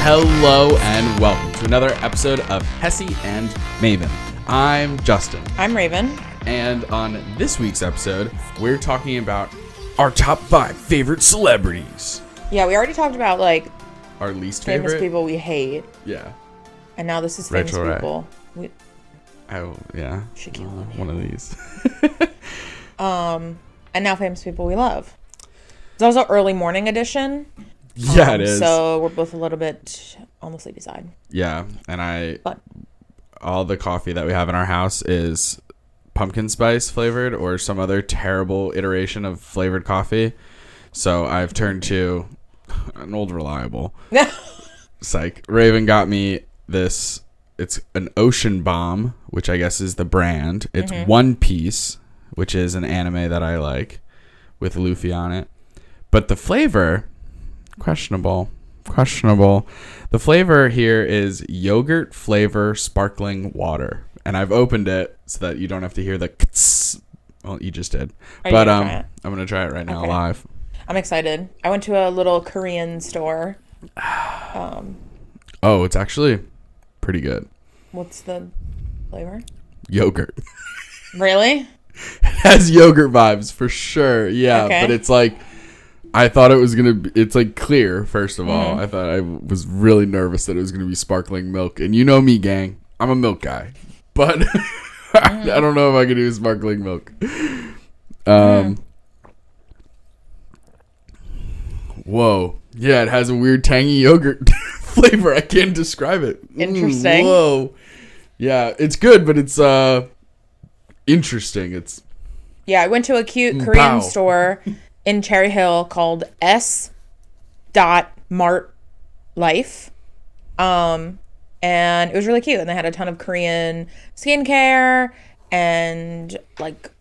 Hello and welcome to another episode of Hessy and Maven. I'm Justin. I'm Raven. And on this week's episode, we're talking about our top 5 favorite celebrities. Yeah, we already talked about like Our least favorite? famous people we hate. Yeah. And now this is famous Rachel people. We, Oh, yeah. Shaquille O'Neal. One of these. and now famous people we love. It's also early morning edition. Yeah, it is. So we're both a little bit on the sleepy side. Yeah, and But all the coffee that we have in our house is pumpkin spice flavored or some other terrible iteration of flavored coffee. So I've turned to an old reliable. Psych. Raven got me this. It's an Ocean Bomb, which I guess is the brand. It's One Piece, which is an anime that I like, with Luffy on it. But the flavor, questionable. The flavor here is yogurt flavor sparkling water. And I've opened it so that you don't have to hear the kts. Well, you just did. But I'm going to try it right now live. I'm excited. I went to a little Korean store. Oh, it's actually pretty good. What's the flavor? Yogurt. Really? It has yogurt vibes for sure. Yeah, Okay. but it's like, I thought it was going to be, it's like clear, first of all. I thought I was really nervous that it was going to be sparkling milk. And you know me, gang. I'm a milk guy. But I don't know if I can do sparkling milk. Whoa. Yeah, it has a weird tangy yogurt flavor. I can't describe it. Interesting. Whoa. Yeah, it's good, but it's interesting. It's Yeah, I went to a cute Korean Pow. store in Cherry Hill called S. Mart Life. And it was really cute. And they had a ton of Korean skincare and like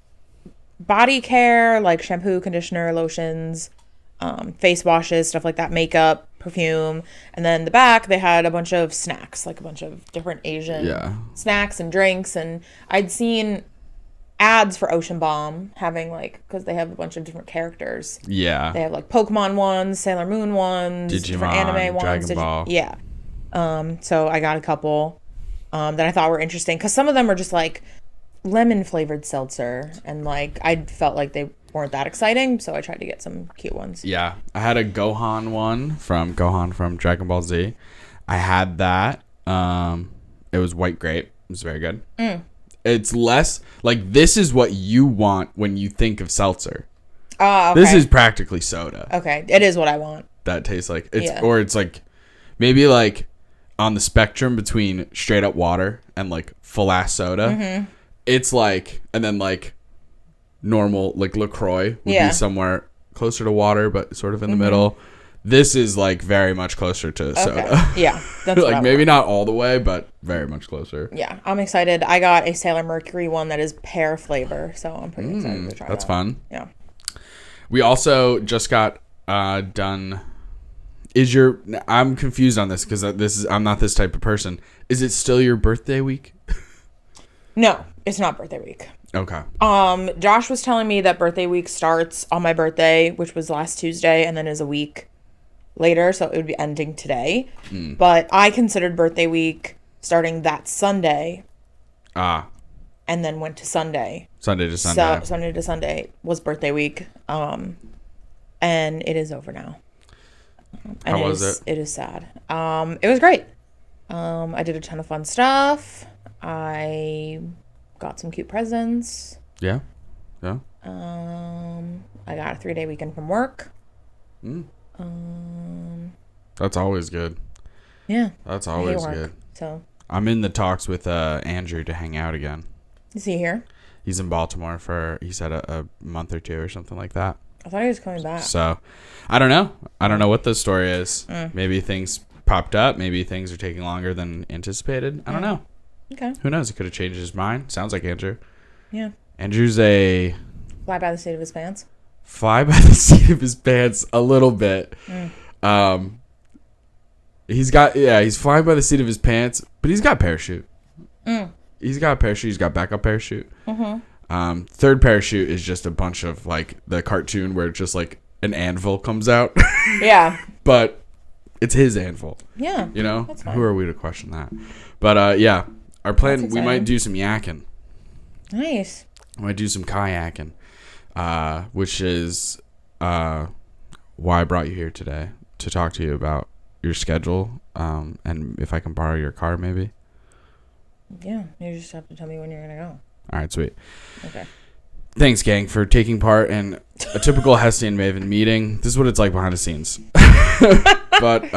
body care, like shampoo, conditioner, lotions, face washes, stuff like that, makeup, perfume. And then the back, they had a bunch of snacks, like a bunch of different Asian snacks and drinks. And I'd seen ads for Ocean Bomb having like, because they have a bunch of different characters. Yeah. They have like Pokemon ones, Sailor Moon ones, different anime ones. Dragon Ball. Yeah. So I got a couple that I thought were interesting because some of them are just like lemon flavored seltzer, and like I felt like they weren't that exciting, so I tried to get some cute ones. Yeah, I had a Gohan one from Dragon Ball Z. I had that. It was white grape. It was very good. It's less like, this is what you want when you think of seltzer. Oh, okay. This is practically soda. Okay, it is what I want. That tastes like it's, or it's like maybe like on the spectrum between straight up water and like full ass soda. It's like, and then like normal like LaCroix would be somewhere closer to water, but sort of in the middle. This is like very much closer to soda. Yeah, that's like maybe not all the way, but very much closer. Yeah, I'm excited. I got a Sailor Mercury one that is pear flavor, so I'm pretty excited to try That's that. fun. Yeah. We also just got done. I'm confused on this because I'm not this type of person. Is it still your birthday week? No, it's not birthday week. Okay. Josh was telling me that birthday week starts on my birthday, which was last Tuesday, and then is a week later, so it would be ending today. But I considered birthday week starting that Sunday. And then went to Sunday. Sunday to Sunday. So Sunday to Sunday was birthday week. And it is over now. And How was it? It is sad. It was great. I did a ton of fun stuff. I got some cute presents. Yeah. I got a 3-day weekend from work. That's always good. Yeah. That's always good. So I'm in the talks with Andrew to hang out again. is he here? He's in Baltimore for, he said, a month or two or something like that. I thought he was coming back. So I don't know. I don't know what the story is. Maybe things popped up. Maybe things are taking longer than anticipated. I don't know. Okay. Who knows? He could have changed his mind. Sounds like Andrew. Yeah. Andrew's a Fly by the seat of his pants. fly by the seat of his pants a little bit. He's flying by the seat of his pants, but he's got a parachute. He's got a parachute. He's got backup parachute. Third parachute is just a bunch of like the cartoon where just like an anvil comes out. Yeah. But It's his handful. Yeah. You know? That's fine. Who are we to question that? But yeah, our plan, That's we might exciting. do some yakking. Nice. We might do some kayaking, which is why I brought you here today to talk to you about your schedule, and if I can borrow your car maybe. Yeah. You just have to tell me when you're going to go. All right, sweet. Okay. Thanks, gang, for taking part in a typical Hessy and Maven meeting. This is what it's like behind the scenes. But,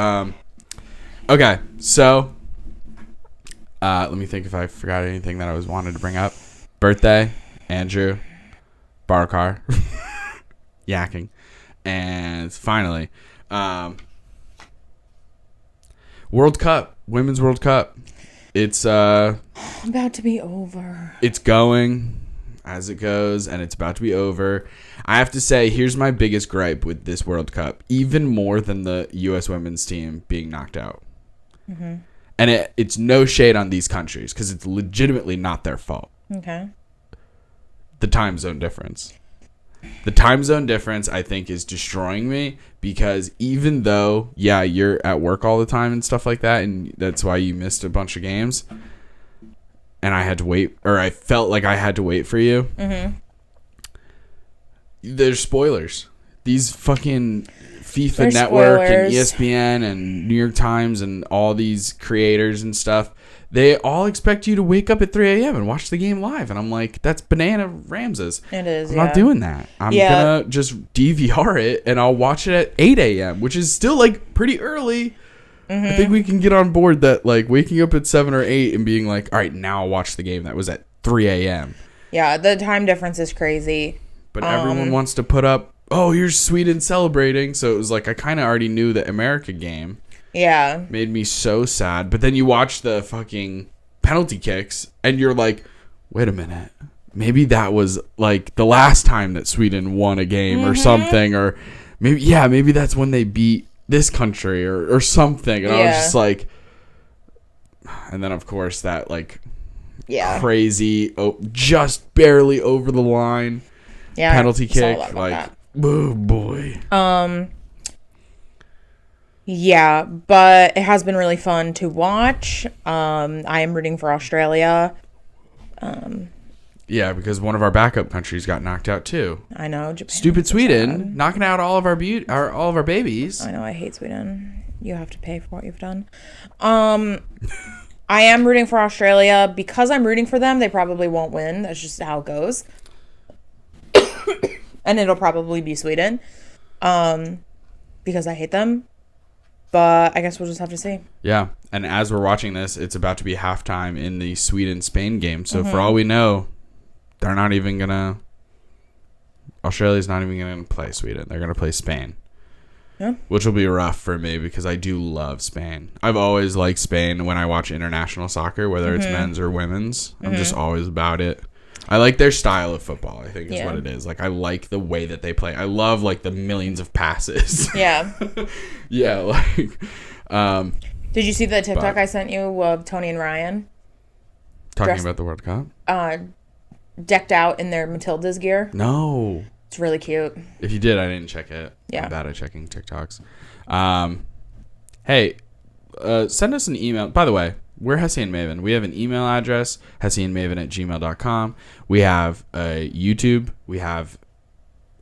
okay, so let me think if I forgot anything that I was wanted to bring up. Birthday, Andrew, borrow car, yakking, and finally, World Cup, Women's World Cup. It's About to be over. it's going as it goes, and it's about to be over. I have to say, here's my biggest gripe with this World Cup, even more than the U.S. women's team being knocked out. Mm-hmm. And it's no shade on these countries, because it's legitimately not their fault. Okay. The time zone difference. The time zone difference, I think, is destroying me, because even though, yeah, you're at work all the time and stuff like that, and that's why you missed a bunch of games, and I had to wait, or I felt like I had to wait for you. Mm-hmm. There's spoilers. These fucking FIFA There's Network and spoilers. ESPN and New York Times and all these creators and stuff, they all expect you to wake up at 3 a.m. and watch the game live. And I'm like, that's banana Ramses. It is, I'm not doing that. I'm going to just DVR it, and I'll watch it at 8 a.m., which is still, like, pretty early. Mm-hmm. I think we can get on board that, like, waking up at 7 or 8 and being like, all right, now I'll watch the game that was at 3 a.m. Yeah, the time difference is crazy. But everyone wants to put up, oh, here's Sweden celebrating. So it was like, I kind of already knew the America game. Yeah. Made me so sad. But then you watch the fucking penalty kicks, and you're like, wait a minute. Maybe that was, like, the last time that Sweden won a game or something. Or maybe that's when they beat this country or something. And I was just like, and then, of course, that, like, crazy, just barely over the line penalty kick. Like, oh, boy. Yeah, but it has been really fun to watch. I am rooting for Australia. Yeah, because one of our backup countries got knocked out too. I know. Japan, Stupid so Sweden sad. knocking out all of our all of our babies. I know. I hate Sweden. You have to pay for what you've done. I am rooting for Australia. Because I'm rooting for them, they probably won't win. That's just how it goes. And it'll probably be Sweden. Because I hate them. But I guess we'll just have to see. Yeah, and as we're watching this, it's about to be halftime in the Sweden-Spain game. So for all we know, they're not even gonna. Australia's not even gonna play Sweden. They're gonna play Spain. Yeah. Which will be rough for me because I do love Spain. I've always liked Spain when I watch international soccer, whether it's men's or women's. I'm just always about it. I like their style of football, I think is what it is. Like, I like the way that they play. I love, like, the millions of passes. Yeah. Yeah, like... Did you see the TikTok I sent you of Tony and Ryan? Talking about the World Cup? Decked out in their Matilda's gear. No. It's really cute. If you did, I didn't check it. Yeah. I'm bad at checking TikToks. Hey, send us an email. By the way, we're Hessy and Maven. We have an email address, hessyandmaven@gmail.com. We have a YouTube. We have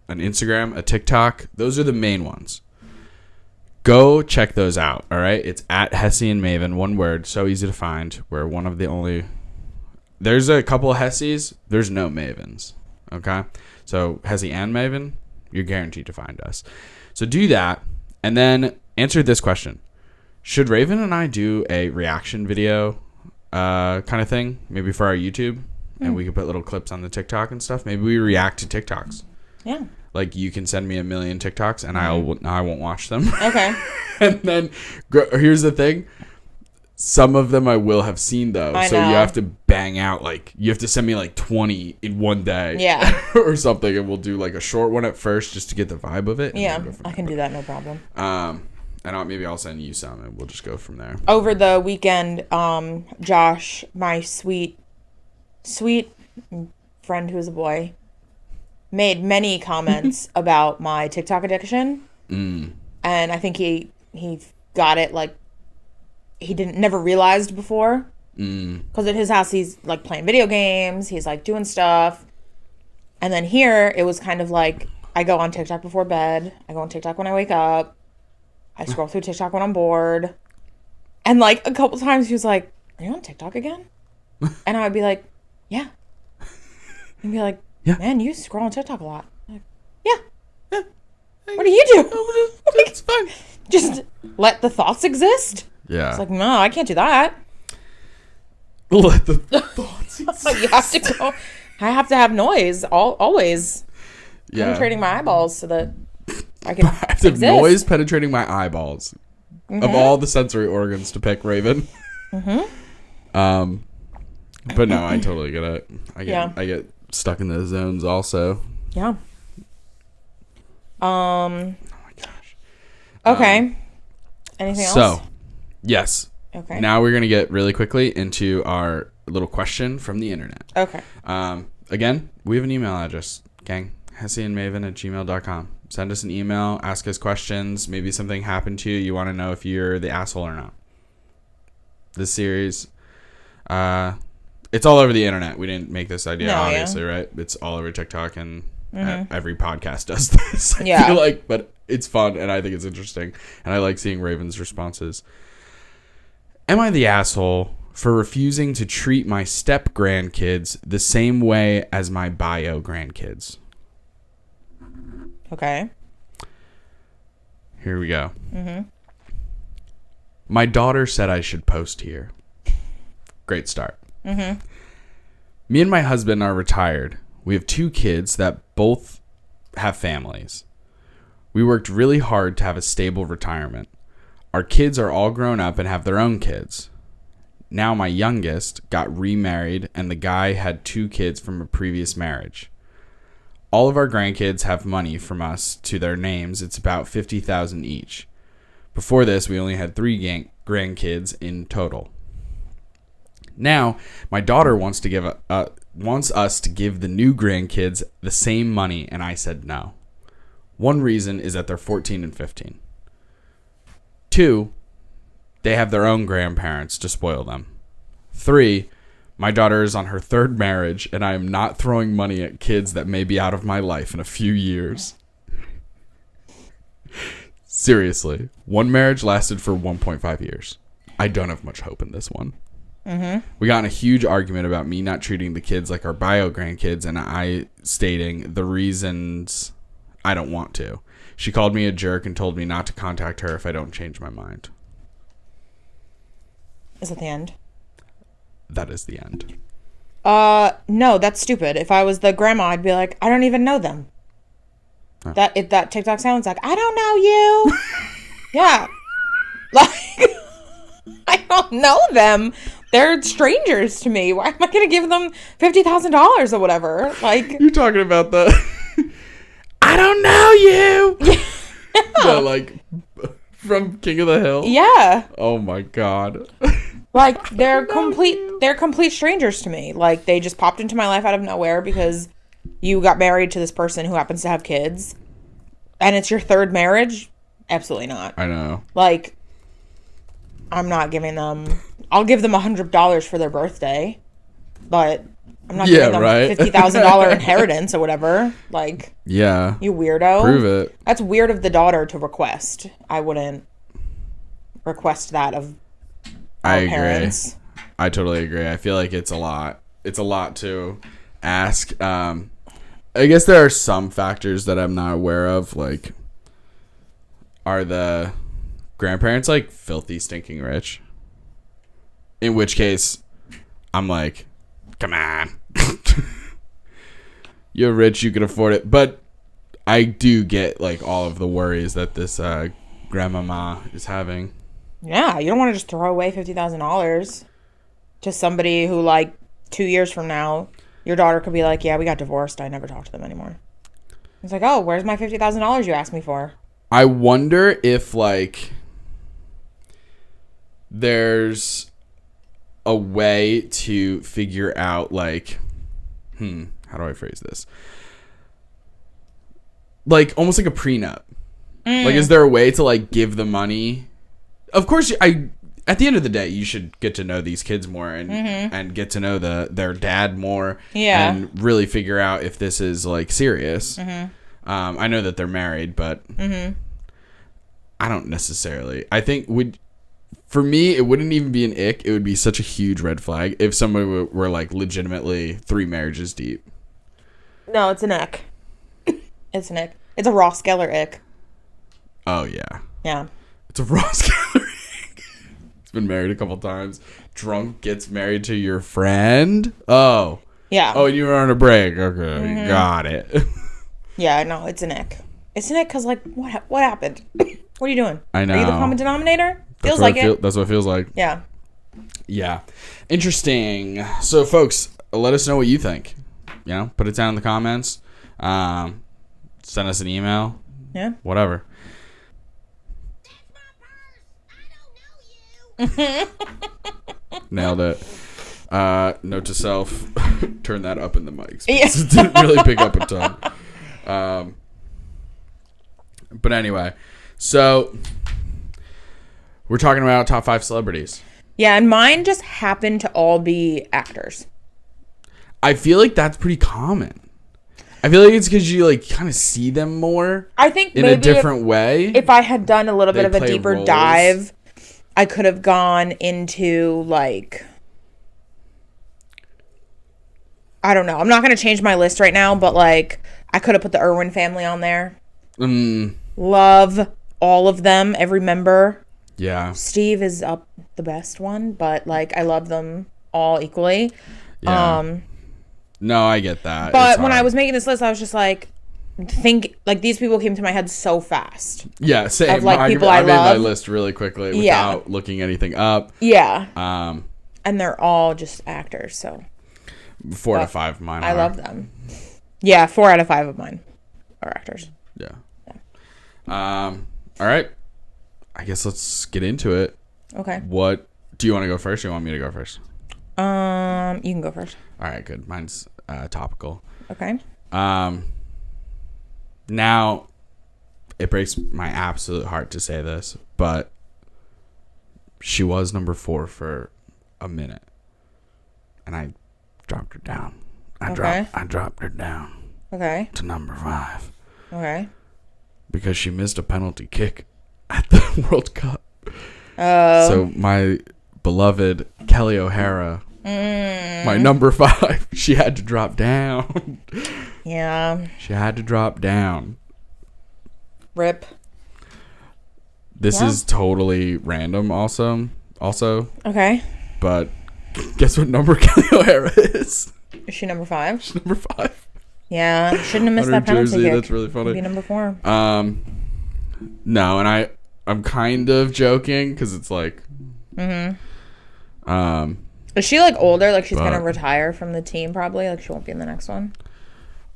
an Instagram, a TikTok. Those are the main ones. Go check those out, all right? It's at Hessy and Maven, one word, so easy to find. We're one of the only... There's a couple of Hessys. There's no Mavens, okay? So Hessy and Maven, you're guaranteed to find us. So do that, and then answer this question. Should Raven and I do a reaction video kind of thing, maybe for our YouTube, and we could put little clips on the TikTok and stuff? Maybe we react to TikToks. Yeah. Like, you can send me 1 million TikToks, and I won't watch them. Okay. And then, here's the thing. Some of them I will have seen, though. I So know. you have to bang out, like, you have to send me, like, 20 in one day. Yeah. Or something, and we'll do, like, a short one at first just to get the vibe of it. And Yeah, then go from I can do that, no problem. And maybe I'll send you some, and we'll just go from there. Over the weekend, Josh, my sweet friend who's a boy, made many comments about my TikTok addiction. And I think he got it, like, he never realized before. Because at his house, he's, like, playing video games. He's, like, doing stuff. And then here, it was kind of like, I go on TikTok before bed. I go on TikTok when I wake up. I scroll through TikTok when I'm bored. And, like, a couple times he was like, are you on TikTok again? And I would be like, yeah. And be like, yeah. Man, you scroll on TikTok a lot. I'm like, yeah. What do you do? It's fine. Just let the thoughts exist? Yeah. It's like, no, I can't do that. Let the thoughts exist. You have to go. I have to have noise always. Yeah. Penetrating my eyeballs so that I can I have to have exist. noise penetrating my eyeballs. Of all the sensory organs to pick, Raven. But no, I totally get it. I get stuck in those zones also. Yeah. Oh my gosh. Okay. Anything else? So, yes. Okay. Now we're gonna get really quickly into our little question from the internet. Okay. Again, we have an email address, gang. HessyandMaven@gmail.com. Send us an email, ask us questions. Maybe something happened to you. You want to know if you're the asshole or not. This series, it's all over the internet. We didn't make this idea, obviously, right? It's all over TikTok, and every podcast does this. I feel like, but it's fun, and I think it's interesting, and I like seeing Raven's responses. Am I the asshole for refusing to treat my step grandkids the same way as my bio grandkids? Okay. Here we go. My daughter said I should post here. Great start. Me and my husband are retired. We have 2 kids that both have families. We worked really hard to have a stable retirement. Our kids are all grown up and have their own kids. Now my youngest got remarried, and the guy had 2 kids from a previous marriage. All of our grandkids have money from us to their names. It's about $50,000 each. Before this, we only had 3 grandkids in total. Now, my daughter wants us to give the new grandkids the same money, and I said no. One reason is that they're 14 and 15. 2, they have their own grandparents to spoil them. 3, my daughter is on her 3rd marriage, and I am not throwing money at kids that may be out of my life in a few years. Seriously, one marriage lasted for 1.5 years. I don't have much hope in this one. We got in a huge argument about me not treating the kids like our bio grandkids, and I stating the reasons I don't want to. She called me a jerk and told me not to contact her if I don't change my mind. Is that the end? That is the end. No, that's stupid. If I was the grandma, I'd be like, I don't even know them. Huh. That TikTok sounds like, I don't know you. Yeah. Like, I don't know them. They're strangers to me. Why am I going to give them $50,000 or whatever? Like, you're talking about the I don't know you. Yeah. The, like, from King of the Hill. Yeah. Oh my god. Like, they're complete strangers to me. Like, they just popped into my life out of nowhere because you got married to this person who happens to have kids. And it's your 3rd marriage? Absolutely not. I know. Like, I'm not giving them... I'll give them $100 for their birthday. But I'm not giving them $50,000 inheritance or whatever. Like... Yeah. You weirdo. Prove it. That's weird of the daughter to request. I wouldn't request that of I agree. parents. I totally agree. I feel like it's a lot. It's a lot to ask. I guess there are some factors that I'm not aware of. Like, are the grandparents like filthy, stinking rich? In which case, I'm like, come on. You're rich, you can afford it. But I do get like all of the worries that this grandmama is having. Yeah, you don't want to just throw away $50,000 to somebody who, like, 2 years from now, your daughter could be like, yeah, we got divorced. I never talk to them anymore. It's like, oh, where's my $50,000 you asked me for? I wonder if, like, there's a way to figure out, like, how do I phrase this? Like, almost like a prenup. Like, is there a way to, like, give the money Of course, at the end of the day, you should get to know these kids more and get to know their dad more. Yeah. And really figure out if this is like serious. I know that they're married, but I don't necessarily. I think for me, it wouldn't even be an ick. It would be such a huge red flag if somebody were like legitimately 3 marriages deep. No, it's an ick. It's an ick. It's a Ross Geller ick. Oh, yeah. Yeah. It's a Ross Geller ick. He's been married a couple times. Drunk gets married to your friend. Oh. Yeah. Oh, and you were on a break. Okay, got it. Yeah, no, it's an ick. It's an ick because, like, what happened? What are you doing? I know. Are you the common denominator? Feels That's like it. That's what it feels like. Yeah. Yeah. Interesting. So, folks, let us know what you think. You know, put it down in the comments. Send us an email. Yeah. Whatever. Nailed it. Note to self, turn that up in the mics. Because it didn't really pick up a ton. But anyway, so we're talking about top 5 celebrities. Yeah, and mine just happened to all be actors. I feel like that's pretty common. I feel like it's because you like kind of see them more. I think in maybe a different way. If I had done a little bit of a play deeper roles. dive, I could have gone into like, I don't know. I'm not going to change my list right now, but like I could have put the Irwin family on there. Love all of them, every member. Yeah. Steve is up the best one, but like I love them all equally. Yeah. No, I get that. But when I was making this list, I was just like, these people came to my head so fast. Yeah, same. Of like people I I made my love. list really quickly without looking anything up. Yeah. And they're all just actors, so 4 out of 5 of mine. I love them. Yeah, 4 out of 5 of mine are actors. Yeah. All right. I guess let's get into it. Okay. What do you want to go first? Or you want me to go first? You can go first. All right, good. Mine's topical. Okay. Now, it breaks my absolute heart to say this, but she was number 4 for a minute, and I dropped her down. I dropped her down. Okay. To number 5. Okay. Because she missed a penalty kick at the World Cup. Oh. So my beloved Kelly O'Hara, my number 5, she had to drop down. Yeah. She had to drop down. Rip. This is totally random also. Okay. But guess what number Kelly O'Hara is? Is she number 5? She's number 5. Yeah. Shouldn't have missed On that her penalty jersey, kick. that's really funny. Be number 4. No, and I'm kind of joking because it's like Is she like older? Like she's gonna retire from the team probably? Like she won't be in the next one?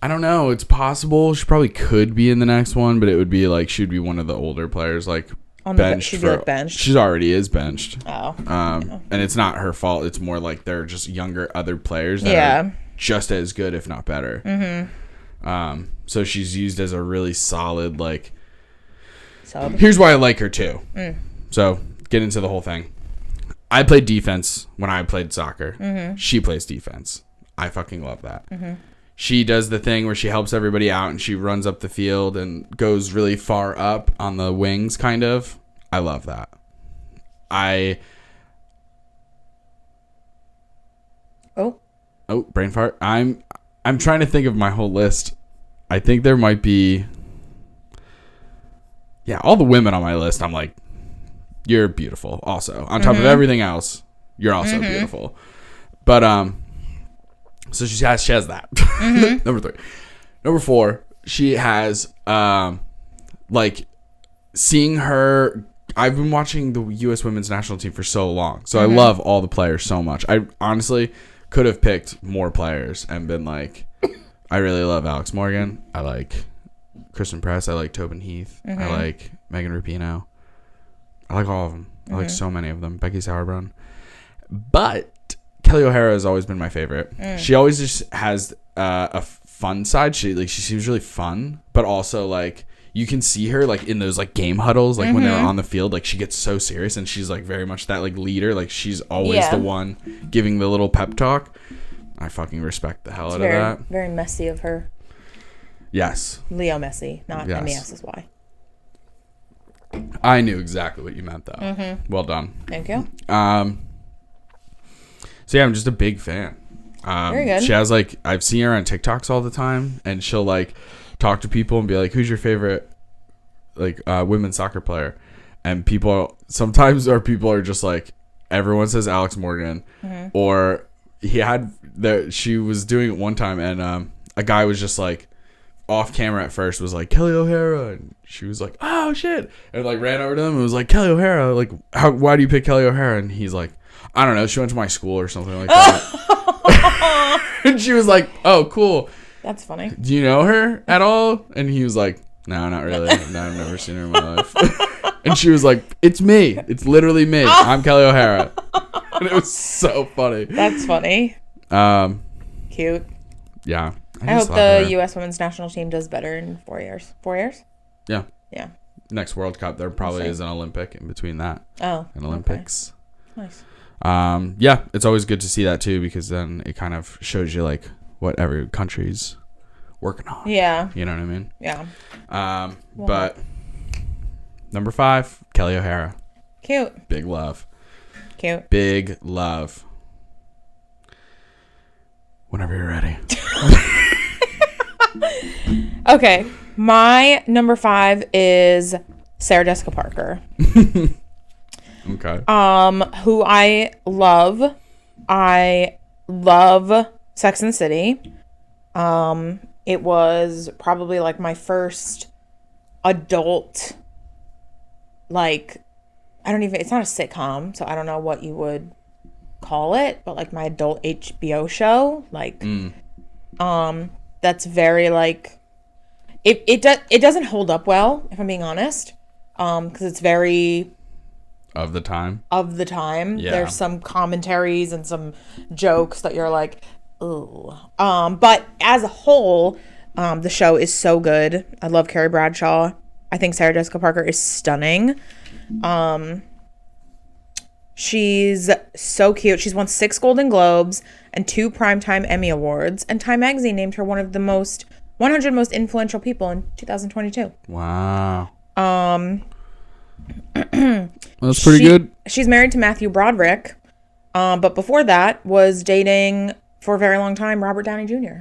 I don't know. It's possible. She probably could be in the next one, but it would be like she'd be one of the older players, like benched. She'd be like benched. She already is benched. Oh. And it's not her fault. It's more like they're just younger other players that are just as good, if not better. So she's used as a really solid like. Sub. Here's why I like her too. So get into the whole thing. I played defense when I played soccer. She plays defense. I fucking love that. She does the thing where she helps everybody out and she runs up the field and goes really far up on the wings, kind of. I love that. Oh, brain fart. I'm trying to think of my whole list. I think there might be. Yeah, all the women on my list, I'm like, you're beautiful. Also, on top of everything else, you're also beautiful. But so she has that. Number 3, number 4. She has like seeing her. I've been watching the U.S. women's national team for so long, so I love all the players so much. I honestly could have picked more players and been like, I really love Alex Morgan. I like Kristen Press. I like Tobin Heath. I like Megan Rapinoe. I like all of them. I like so many of them. Becky Sauerbrunn. But Kelly O'Hara has always been my favorite. She always just has a fun side. She seems really fun, but also like you can see her like in those like game huddles, like when they're on the field, like she gets so serious and she's like very much that like leader. Like she's always the one giving the little pep talk. I fucking respect the hell out of that. Very messy of her. Yes. Leo Messi, not MESSY. I knew exactly what you meant though. Well done. Thank you. So yeah, I'm just a big fan. Very good. She has like, I've seen her on TikToks all the time, and she'll like talk to people and be like, "Who's your favorite like women's soccer player?" And sometimes people are just like, everyone says Alex Morgan, or she was doing it one time, and a guy was just like off camera at first was like Kelly O'Hara, and she was like, "Oh shit," and like ran over to him and was like, "Kelly O'Hara, like why do you pick Kelly O'Hara?" And he's like, "I don't know, she went to my school or something like that." And she was like, "Oh, cool. That's funny. Do you know her at all?" And he was like, "No, not really. No, I've never seen her in my life." And she was like, "It's me. It's literally me. I'm Kelly O'Hara." And it was so funny. That's funny. Cute. Yeah. I hope the U.S. women's national team does better in 4 years. 4 years? Yeah. Yeah. Next World Cup, there probably is an Olympic in between that. Oh. An Olympics. Okay. Nice. Yeah, it's always good to see that too, because then it kind of shows you like what every country's working on. Yeah. You know what I mean? Yeah. But number 5, Kelly O'Hara. Cute. Big love. Cute. Big love. Whenever you're ready. Okay. My number 5 is Sarah Jessica Parker. Okay. Who I love. I love Sex and the City. It was probably like my first adult, like, it's not a sitcom, so I don't know what you would call it, but like my adult HBO show, like, that's very like, it doesn't hold up well, if I'm being honest, because it's very of the time. Yeah. There's some commentaries and some jokes that you're like, ooh. But as a whole, the show is so good. I love Carrie Bradshaw. I think Sarah Jessica Parker is stunning. She's so cute. She's won 6 Golden Globes and 2 Primetime Emmy Awards, and Time Magazine named her one of the 100 most influential people in 2022. Wow. That's pretty good. She's married to Matthew Broderick, but before that was dating for a very long time Robert Downey Jr.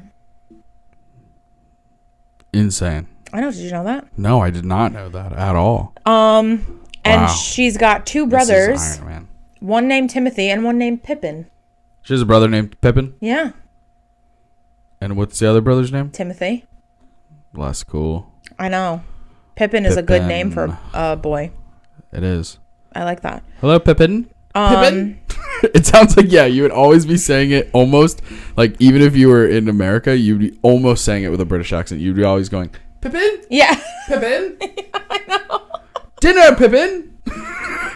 Insane. I know. Did you know that? No, I did not know that at all. And she's got 2 brothers. This is Iron Man. One named Timothy and one named Pippin. She has a brother named Pippin? Yeah. And what's the other brother's name? Timothy. Less cool. I know. Pippin is a good name for a boy. It is. I like that. Hello, Pippin. Pippin? It sounds like, yeah, you would always be saying it almost, like, even if you were in America, you'd be almost saying it with a British accent. You'd be always going, Pippin? Yeah. Pippin? Yeah, I know. Dinner, Pippin?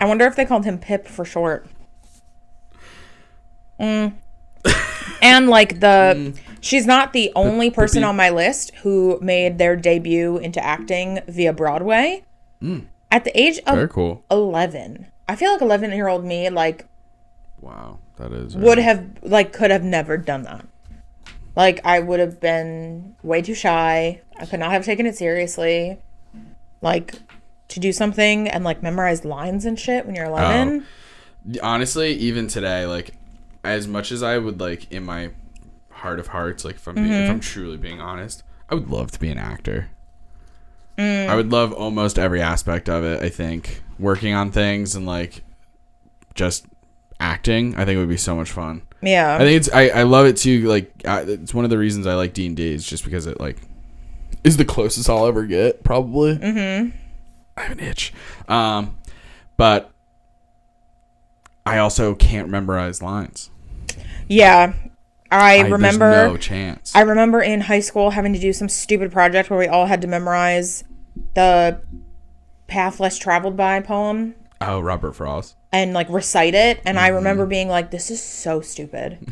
I wonder if they called him Pip for short. And like she's not the only person on my list who made their debut into acting via Broadway. At the age of 11. I feel like 11-year-old me, like, wow, that is could have never done that. Like, I would have been way too shy. I could not have taken it seriously. Like, to do something and like memorize lines and shit when you're 11. Honestly, even today, like, as much as I would, like, in my heart of hearts, like, if I'm truly being honest, I would love to be an actor. I would love almost every aspect of it. I think working on things and like just acting, I think it would be so much fun. Yeah, I think I love it too. Like, it's one of the reasons I like D&D is just because it like is the closest I'll ever get, probably. I have an itch, but I also can't memorize lines. Yeah. I remember there's no chance. I remember in high school having to do some stupid project where we all had to memorize the Path Less Traveled By poem. Oh, Robert Frost. And like recite it. And I remember being like, this is so stupid.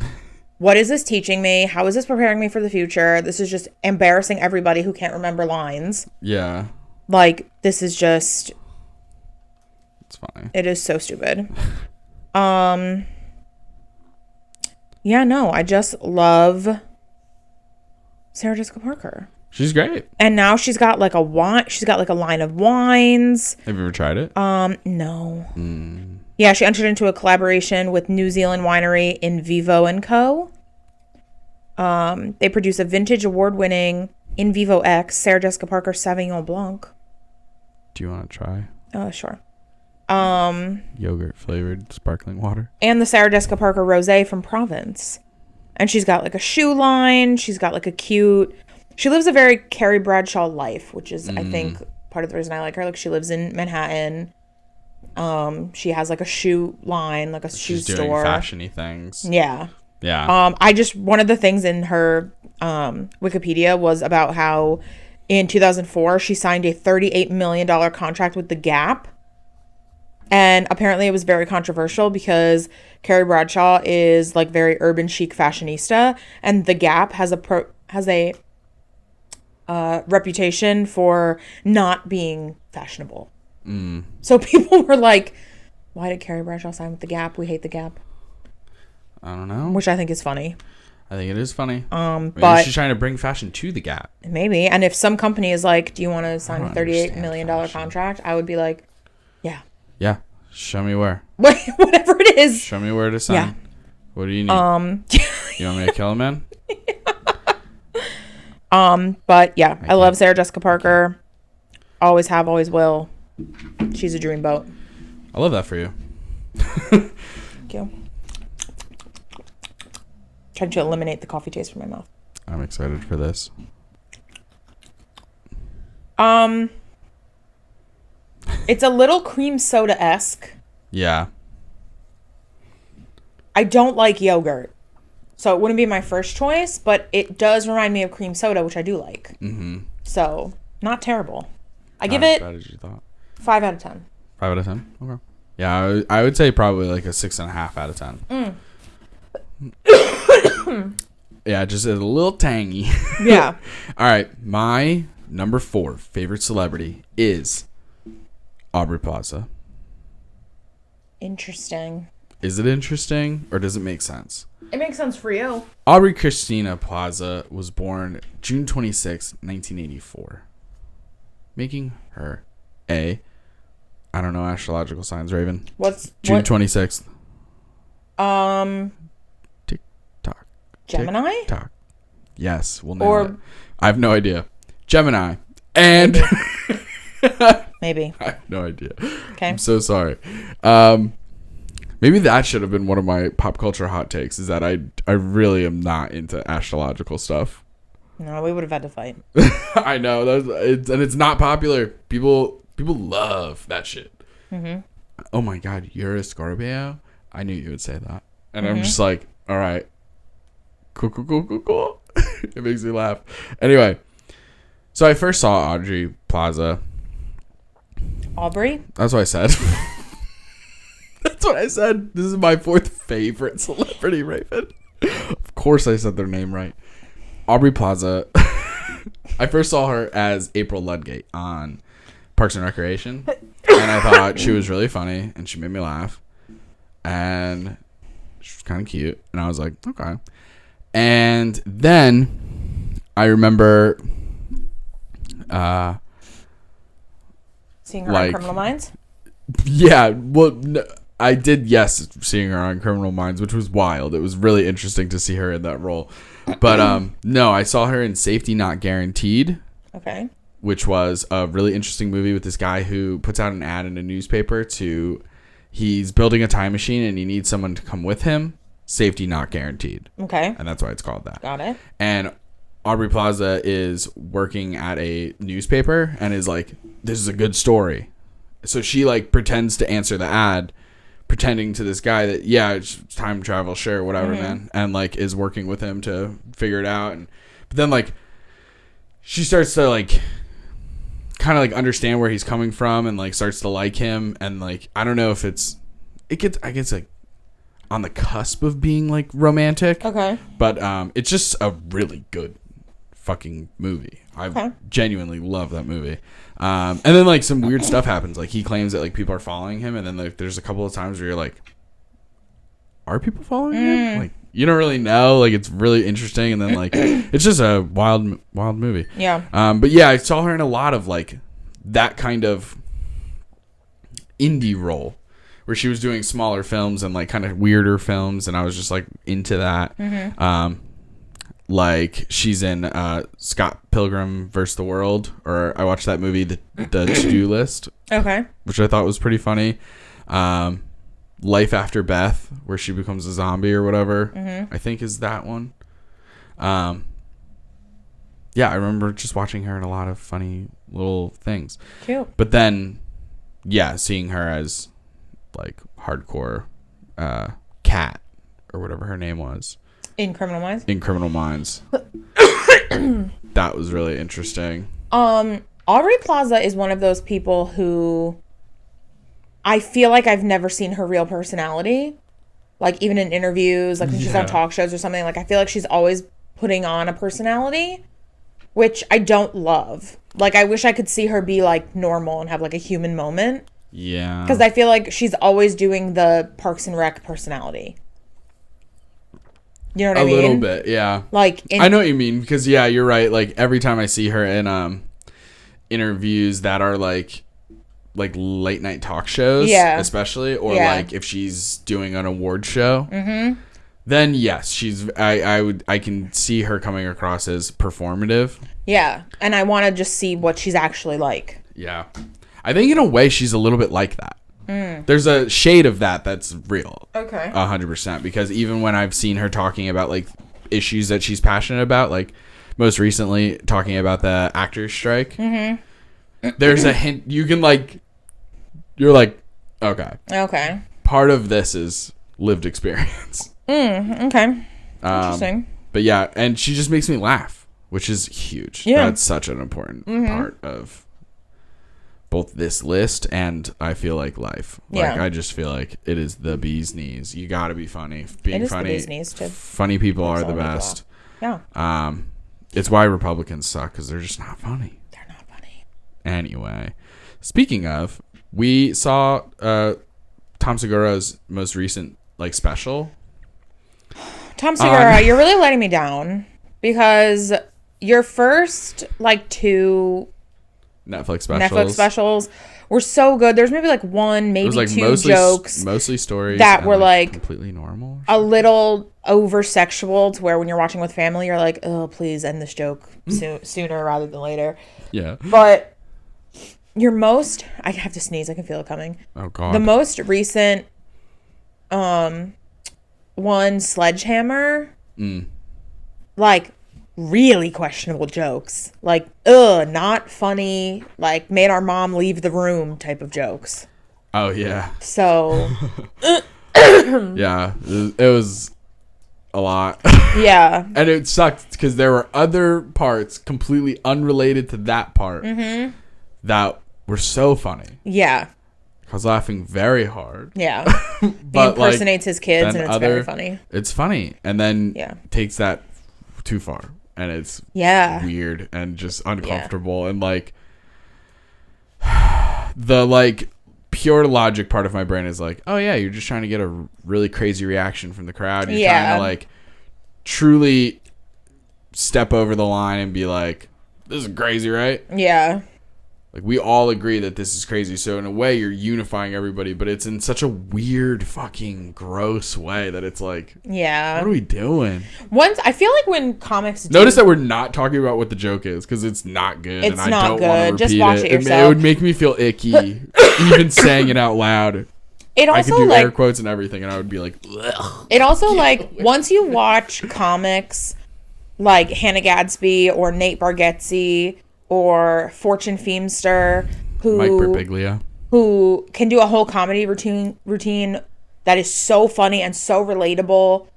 what is this teaching me? How is this preparing me for the future? This is just embarrassing everybody who can't remember lines. Yeah. Like, this is just... It's funny. It is so stupid. Yeah, no, I just love Sarah Jessica Parker. She's great. And now she's got like a line of wines. Have you ever tried it? No. Yeah, she entered into a collaboration with New Zealand winery In Vivo & Co. They produce a vintage award-winning In Vivo X Sarah Jessica Parker Sauvignon Blanc. Do you want to try? Sure. Yogurt flavored sparkling water. And the Sarah Jessica Parker Rosé from Provence. And she's got like a shoe line. She's got like she lives a very Carrie Bradshaw life, which is, I think, part of the reason I like her. Like, she lives in Manhattan. She has like a shoe line, like a shoe store. She's doing fashiony things. Yeah. Yeah. One of the things in her Wikipedia was about how in 2004 she signed a $38 million contract with The Gap. And apparently it was very controversial because Carrie Bradshaw is like very urban chic fashionista, and The Gap has a reputation for not being fashionable. So people were like, why did Carrie Bradshaw sign with The Gap? We hate The Gap. I don't know. Which I think is funny. I think it is funny. Maybe but she's trying to bring fashion to The Gap. Maybe. And if some company is like, do you want to sign a $38 million contract? I would be like, yeah. Yeah. Show me where. Whatever it is. Show me where to sign. Yeah. What do you need? You want me to kill a man? But yeah, I love Sarah Jessica Parker. Always have, always will. She's a dreamboat. I love that for you. Thank you. Trying to eliminate the coffee taste from my mouth. I'm excited for this. It's a little cream soda-esque. Yeah. I don't like yogurt, so it wouldn't be my first choice, but it does remind me of cream soda, which I do like. Mm-hmm. So, not terrible. I give it as bad as you thought. 5 out of 10. 5 out of 10? Okay. Yeah, I would say probably like a 6.5 out of 10. Yeah, just a little tangy. Yeah. All right, my number 4 favorite celebrity is Aubrey Plaza. Interesting. Is it interesting or does it make sense? It makes sense for you. Aubrey Christina Plaza was born June 26, 1984. Making her I don't know astrological signs, Raven. June 26th. Tick-tock. Gemini? Tick-tock. Yes, we'll nail it. I have no idea. Gemini. And... Maybe. I have no idea. Okay. I'm so sorry. Maybe that should have been one of my pop culture hot takes, is that I really am not into astrological stuff. No, we would have had to fight. I know. And it's not popular. People love that shit. Mm-hmm. Oh my God, you're a Scorpio? I knew you would say that. And I'm just like, all right. Cool. It makes me laugh. Anyway, so I first saw Aubrey Plaza. Aubrey? That's what I said. That's what I said. This is my 4th favorite celebrity, Raven. Of course I said their name right. Aubrey Plaza. I first saw her as April Ludgate on Parks and Recreation. And I thought she was really funny and she made me laugh. And she was kind of cute. And I was like, okay. And then I remember... seeing her on Criminal Minds? Yeah, well, no, I did, seeing her on Criminal Minds, which was wild. It was really interesting to see her in that role. But no, I saw her in Safety Not Guaranteed. Okay. Which was a really interesting movie with this guy who puts out an ad in a newspaper he's building a time machine and he needs someone to come with him. Safety Not Guaranteed. Okay. And that's why it's called that. Got it. And Aubrey Plaza is working at a newspaper and is like, this is a good story. So she like pretends to answer the ad, pretending to this guy that, yeah, it's time travel, sure, whatever, man. And like is working with him to figure it out. But then like she starts to like kind of like understand where he's coming from and like starts to like him. And like, I don't know if I guess like on the cusp of being like romantic. Okay. But it's just a really good fucking movie. I genuinely love that movie. And then like some weird stuff happens. Like he claims that like people are following him, and then like there's a couple of times where you're like, are people following him? Like you don't really know. Like it's really interesting, and then like it's just a wild movie. Yeah. But yeah, I saw her in a lot of like that kind of indie role where she was doing smaller films and like kind of weirder films, and I was just like into that. Like she's in Scott Pilgrim vs. the World, or I watched that movie, the To-Do List. Okay. Which I thought was pretty funny. Life After Beth, where she becomes a zombie or whatever, I think is that one. Yeah, I remember just watching her in a lot of funny little things. Cute. But then, yeah, seeing her as like hardcore Cat or whatever her name was. In Criminal Minds. That was really interesting. Aubrey Plaza is one of those people who I feel like I've never seen her real personality. Like even in interviews, like when she's on talk shows or something, like I feel like she's always putting on a personality, which I don't love. Like I wish I could see her be like normal and have like a human moment. Yeah. Because I feel like she's always doing the Parks and Rec personality. You know what I mean? A little bit, yeah. Like I know what you mean, because yeah, you're right. Like every time I see her in interviews that are like late night talk shows, especially, or like if she's doing an award show, then yes, she's I can see her coming across as performative. Yeah, and I want to just see what she's actually like. Yeah, I think in a way she's a little bit like that. There's a shade of that's real. Okay. 100%. Because even when I've seen her talking about like issues that she's passionate about, like most recently talking about the actors strike, there's a hint you can like, you're like, okay. Part of this is lived experience. Okay. Interesting. But yeah, and she just makes me laugh, which is huge. Yeah. That's such an important part of both this list and I feel like life. Like I just feel like it is the bee's knees. You got to be funny. Being funny. The bee's knees too. Funny people are the best. Yeah. It's why Republicans suck, because they're just not funny. They're not funny. Anyway, speaking of, we saw Tom Segura's most recent like special. Tom Segura, you're really letting me down, your first like two Netflix specials were so good. There's maybe like one, maybe like two jokes, mostly stories that were like completely normal, a little over sexual to where when you're watching with family, you're like, oh, please end this joke sooner rather than later. Yeah. But your most, I have to sneeze. I can feel it coming. Oh God. The most recent, one, Sledgehammer, like really questionable jokes, like not funny, like made our mom leave the room type of jokes. Oh yeah. So yeah, it was a lot. Yeah. And it sucked because there were other parts completely unrelated to that part that were so funny. Yeah. I was laughing very hard. Yeah. But he impersonates his kids and it's very funny. It's funny, and then takes that too far. And it's weird and just uncomfortable. And like the like pure logic part of my brain is like, oh yeah, you're just trying to get a really crazy reaction from the crowd. You're trying to like truly step over the line and be like, this is crazy, right? Yeah. Like we all agree that this is crazy. So in a way you're unifying everybody, but it's in such a weird fucking gross way that it's like, yeah, what are we doing? Once I feel like when comics notice that we're not talking about what the joke is because it's not good. It's and I don't want to repeat just watch it yourself. It would make me feel icky even saying it out loud. It also, I could do like, air quotes and everything and I would be like, ugh. It also like once you watch comics like Hannah Gadsby or Nate Bargatze or Fortune Feimster, Mike Birbiglia, who can do a whole comedy routine that is so funny and so relatable,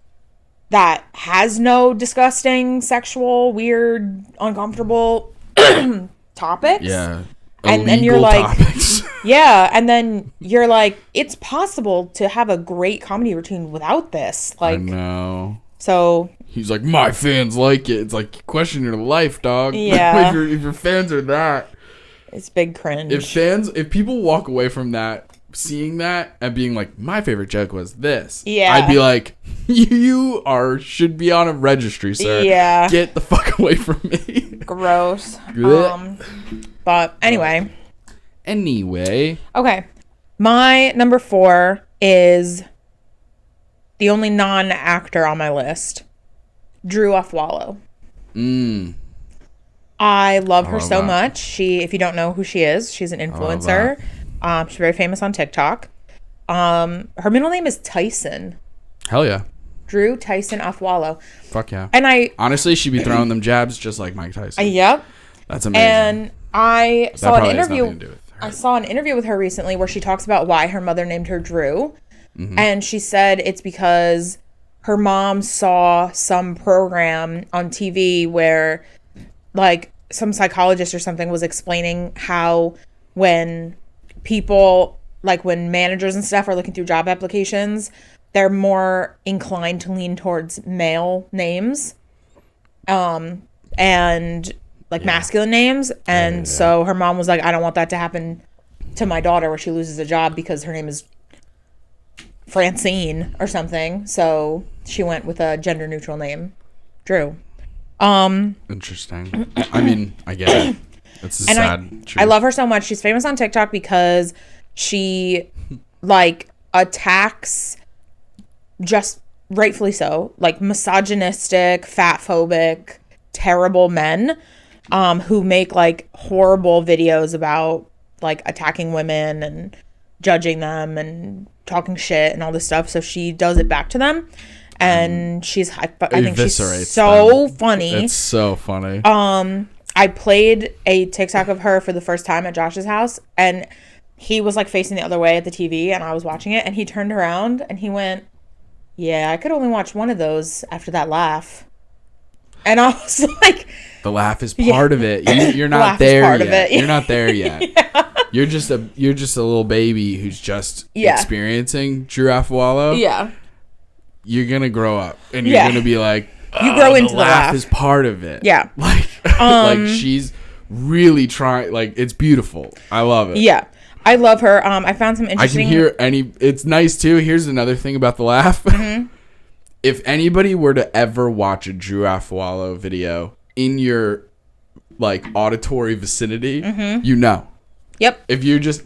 that has no disgusting, sexual, weird, uncomfortable topics. Yeah. And you're like, Yeah, and then you're like, it's possible to have a great comedy routine without this. I Like, know. so He's like, my fans like it. It's like, you question your life, dog. Yeah. if your fans are that. it's big cringe. If people walk away from that, seeing that and being like, my favorite joke was this. Yeah. I'd be like, should be on a registry, sir. Yeah. Get the fuck away from me. Gross. Blech. But anyway. Anyway. Okay. My number 4 is the only non-actor on my list. Drew Afwalo. I love her so much. If you don't know who she is, she's an influencer. She's very famous on TikTok. Her middle name is Tyson. Hell yeah. Drew Tyson Afwalo. Fuck yeah. And honestly, she'd be throwing them jabs just like Mike Tyson. Yep. That's amazing. And I saw an interview. To do with her. I saw an interview with her recently where she talks about why her mother named her Drew. And she said it's because her mom saw some program on TV where like some psychologist or something was explaining how when people, like when managers and stuff are looking through job applications, they're more inclined to lean towards male names and like masculine names. And so her mom was like, I don't want that to happen to my daughter where she loses a job because her name is Francine or something. So she went with a gender neutral name, Drew. Interesting. I mean, I get it. It's a sad truth. I love her so much. She's famous on TikTok because she like attacks, just rightfully so, like misogynistic, fat phobic, terrible men who make like horrible videos about like attacking women and judging them and talking shit and all this stuff. So she does it back to them. And I think she's so funny. It's so funny. I played a TikTok of her for the first time at Josh's house, and he was like facing the other way at the TV, and I was watching it, and he turned around and he went, yeah, I could only watch one of those after that laugh. And I was like, the laugh is part of it. You're not there yet. You're not there yet. You're just a little baby who's just experiencing Drew Afwalo. Yeah. You're gonna grow up and you're gonna be like, you grow into the laugh is part of it. Yeah. Like like she's really trying. Like, it's beautiful. I love it. Yeah. I love her. I found some interesting. I can hear it's nice too. Here's another thing about the laugh. If anybody were to ever watch a Drew Afwalo video in your like auditory vicinity, you know. Yep. If you're just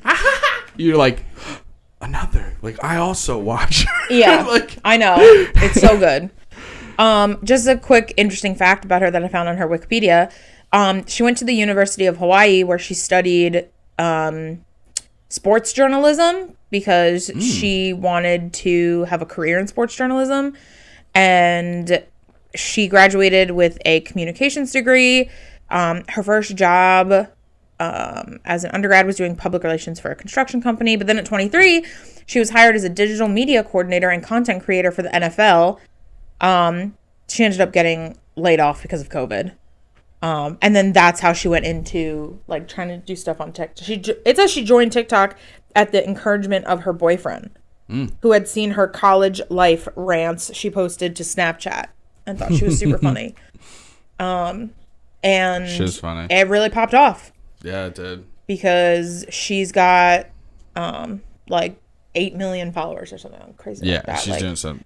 you're like, another, like, I also watch her. Yeah. Like, I know. It's so good. Just a quick interesting fact about her that I found on her Wikipedia. She went to the University of Hawaii where she studied sports journalism because she wanted to have a career in sports journalism. And she graduated with a communications degree. Her first job as an undergrad was doing public relations for a construction company. But then at 23, she was hired as a digital media coordinator and content creator for the NFL. She ended up getting laid off because of COVID. And then that's how she went into like trying to do stuff on TikTok. It says she joined TikTok at the encouragement of her boyfriend, who had seen her college life rants she posted to Snapchat and thought she was super funny. And she's funny. It really popped off. Yeah, it did. Because she's got like 8 million followers or something crazy like that.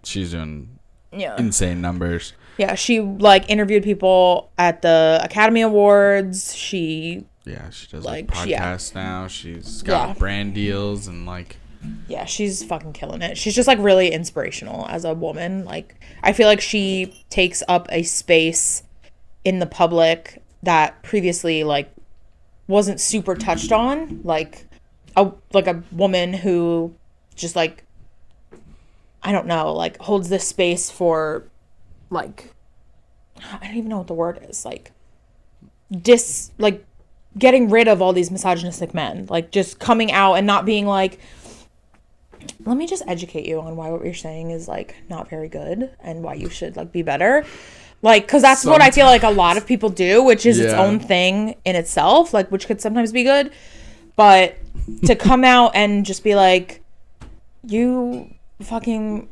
She's doing insane numbers. Yeah, she like interviewed people at the Academy Awards. She does like podcasts now. She's got brand deals and like she's fucking killing it. She's just like really inspirational as a woman. Like, I feel like she takes up a space in the public that previously like wasn't super touched on, like a woman who just like, I don't know, like holds this space for like, I don't even know what the word is, like getting rid of all these misogynistic men, like just coming out and not being like, let me just educate you on why what you're saying is like not very good and why you should like be better. Like, because that's what I feel like a lot of people do, which is its own thing in itself, like, which could sometimes be good. But to come out and just be like, you fucking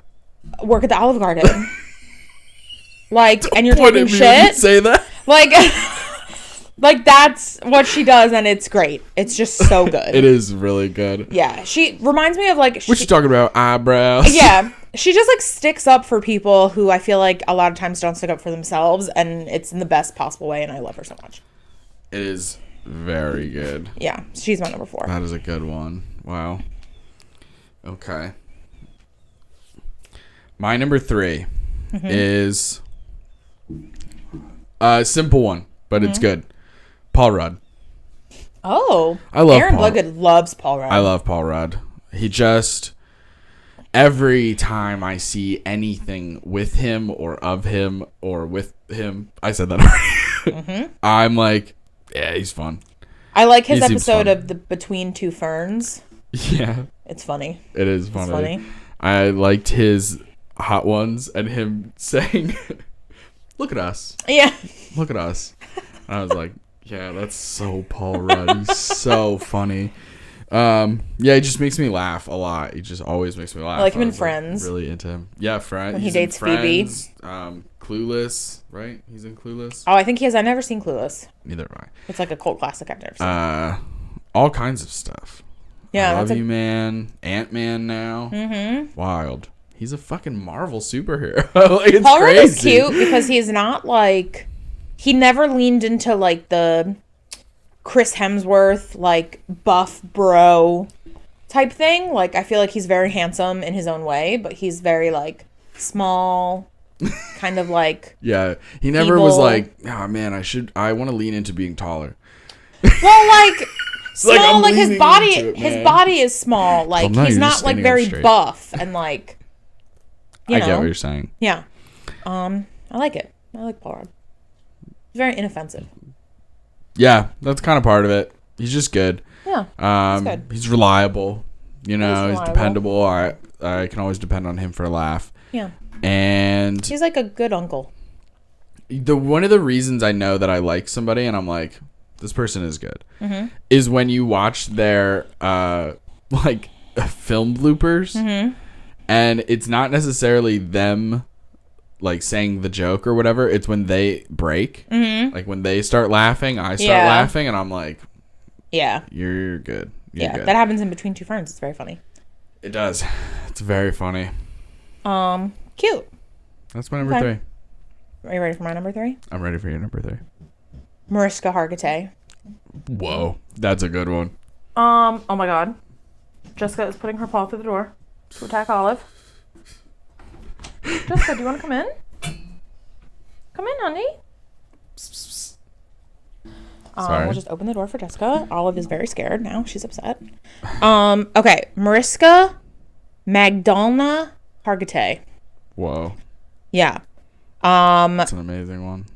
work at the Olive Garden. Like, and you're talking shit. Say that. Like that's what she does, and it's great. It's just so good. It is really good. Yeah, she reminds me of like. What you talking about? Eyebrows. Yeah, she just like sticks up for people who I feel like a lot of times don't stick up for themselves, and it's in the best possible way. And I love her so much. It is very good. Yeah, she's my number 4. That is a good one. Wow. Okay. My number 3 is a simple one, but it's good. Paul Rudd. Oh, I love Aaron Paul. Bloodgood loves Paul Rudd. I love Paul Rudd. He just, every time I see anything with him or of him or with him, I said that already. I'm like, yeah, he's fun. I like his He seems episode fun. of the Between Two Ferns. Yeah. It's funny. It is funny. I liked his Hot Ones and him saying, look at us. Yeah. Look at us. And I was like, yeah, that's so Paul Rudd. He's so funny. Yeah, he just makes me laugh a lot. He just always makes me laugh. I like him in was, Friends. Really into him. Yeah, Friends. When he dates Phoebe. Clueless, right? He's in Clueless. Oh, I think he has. I've never seen Clueless. Neither have It's like a cult classic I've never seen. All kinds of stuff. Yeah, I Love You Man, Ant-Man now. Wild. He's a fucking Marvel superhero. Like, it's Paul Rudd is crazy. cute because he's not like, he never leaned into like the Chris Hemsworth like buff bro type thing. Like I feel like he's very handsome in his own way, but he's very like small, kind of like Yeah, he never was feeble. like, oh man, I want to lean into being taller. well like small I'm like his leaning body into it, his man. body is small. Like no, he's you're not just like standing up very straight. buff and like you I know. get what you're saying. Yeah. I like it. I like Paul Rudd. He's very inoffensive. Yeah, that's kind of part of it. He's just good. Yeah. He's good. He's reliable. You know, he's reliable. dependable. I can always depend on him for a laugh. Yeah. And He's like a good uncle. one of the reasons I know that I like somebody and I'm like, this person is good, is when you watch their like film bloopers, and it's not necessarily them like saying the joke or whatever. It's when they break, like when they start laughing, I start laughing, and I'm like, Yeah. you're good. You're Yeah. good. That happens in Between Two Ferns. It's very funny. It does. It's very funny. Cute. That's my number Okay. 3. Are you ready for my number 3? I'm ready for your number 3. Mariska Hargitay. Whoa, that's a good one. Oh my god. Jessica is putting her paw through the door to attack Olive. Jessica, do you want to come in? Come in, honey. Sorry. We'll just open the door for Jessica. Olive is very scared now. She's upset. Okay. Mariska Magdalena Hargitay. Whoa, Yeah. that's an amazing one.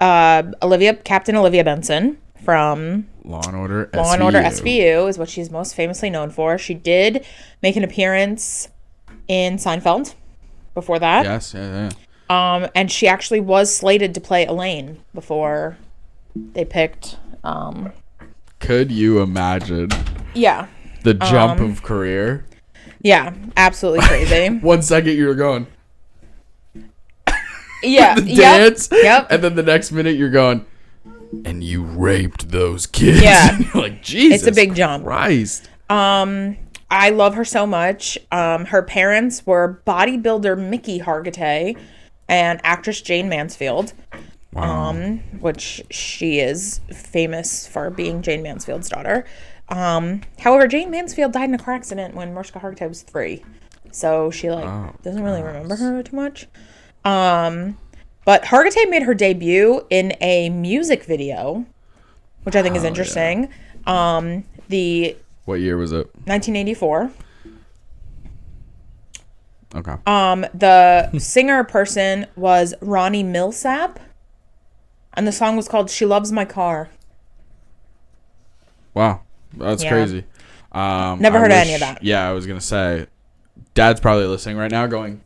Captain Olivia Benson from Law and Order. Law and Order SVU is what she's most famously known for. She did make an appearance in Seinfeld before that. Yes, yeah. And she actually was slated to play Elaine before they picked. Could you imagine Yeah. the jump of career? Yeah. Absolutely crazy. 1 second you're going Yeah. the dance, Yep. and then the next minute you're going, and you raped those kids. Yeah. You're like, Jesus, It's a big jump. Christ. I love her so much. Her parents were bodybuilder Mickey Hargitay and actress Jane Mansfield. Wow. Which she is famous for being Jane Mansfield's daughter. However, Jane Mansfield died in a car accident when Mariska Hargitay was 3. So she doesn't really remember her too much. But Hargitay made her debut in a music video, which I think is interesting. The What year was it? 1984. Okay. The singer person was Ronnie Millsap, and the song was called "She Loves My Car." Wow, that's Yeah. crazy. Never heard of any of that. Yeah, I was gonna say, Dad's probably listening right now, going,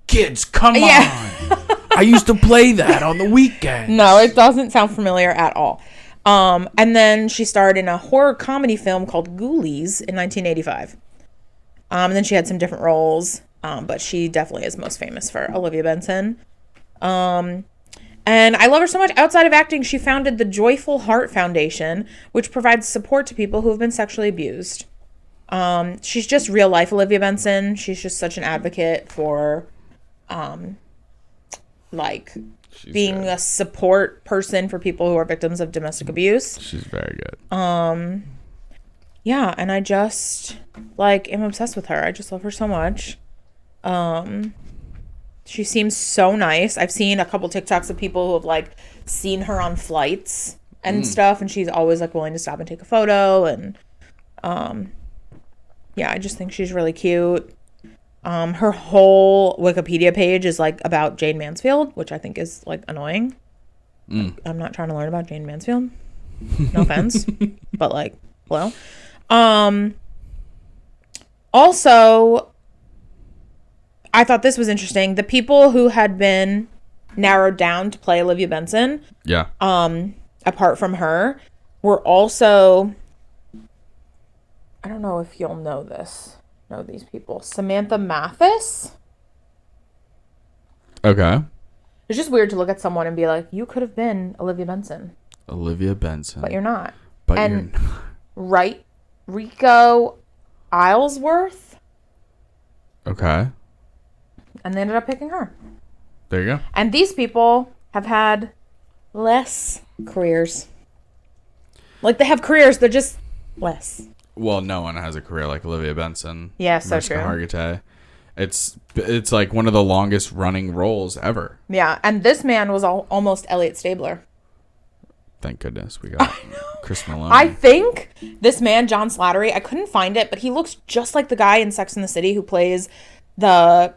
"Kids, come Yeah. on! I used to play that on the weekend." No, it doesn't sound familiar at all. And then she starred in a horror comedy film called Ghoulies in 1985. And then she had some different roles, but she definitely is most famous for Olivia Benson. And I love her so much. Outside of acting, she founded the Joyful Heart Foundation, which provides support to people who have been sexually abused. She's just real life Olivia Benson. She's just such an advocate for, being good. a support person for people who are victims of domestic abuse. She's very good. Yeah, and I just, am obsessed with her. I just love her so much. She seems so nice. I've seen a couple TikToks of people who have, seen her on flights and stuff, and she's always, willing to stop and take a photo, and, yeah, I just think she's really cute. Her whole Wikipedia page is, about Jane Mansfield, which I think is, annoying. I'm not trying to learn about Jane Mansfield. No offense. But, well. Also, I thought this was interesting. The people who had been narrowed down to play Olivia Benson, Yeah. apart from her, were also, I don't know if you'll know these people. Samantha Mathis. Okay. It's just weird to look at someone and be like, you could have been Olivia Benson. Olivia Benson. But you're not. But and you're not. Right, Rico Islesworth. Okay. And they ended up picking her. There you go. And these people have had less careers. They have careers, they're just less. Well, no one has a career like Olivia Benson. Yeah, so Mariska true. Hargitay. It's one of the longest running roles ever. Yeah, and this man was almost Elliot Stabler. Thank goodness we got Chris Maloney. I think this man, John Slattery, I couldn't find it, but he looks just like the guy in Sex and the City who plays the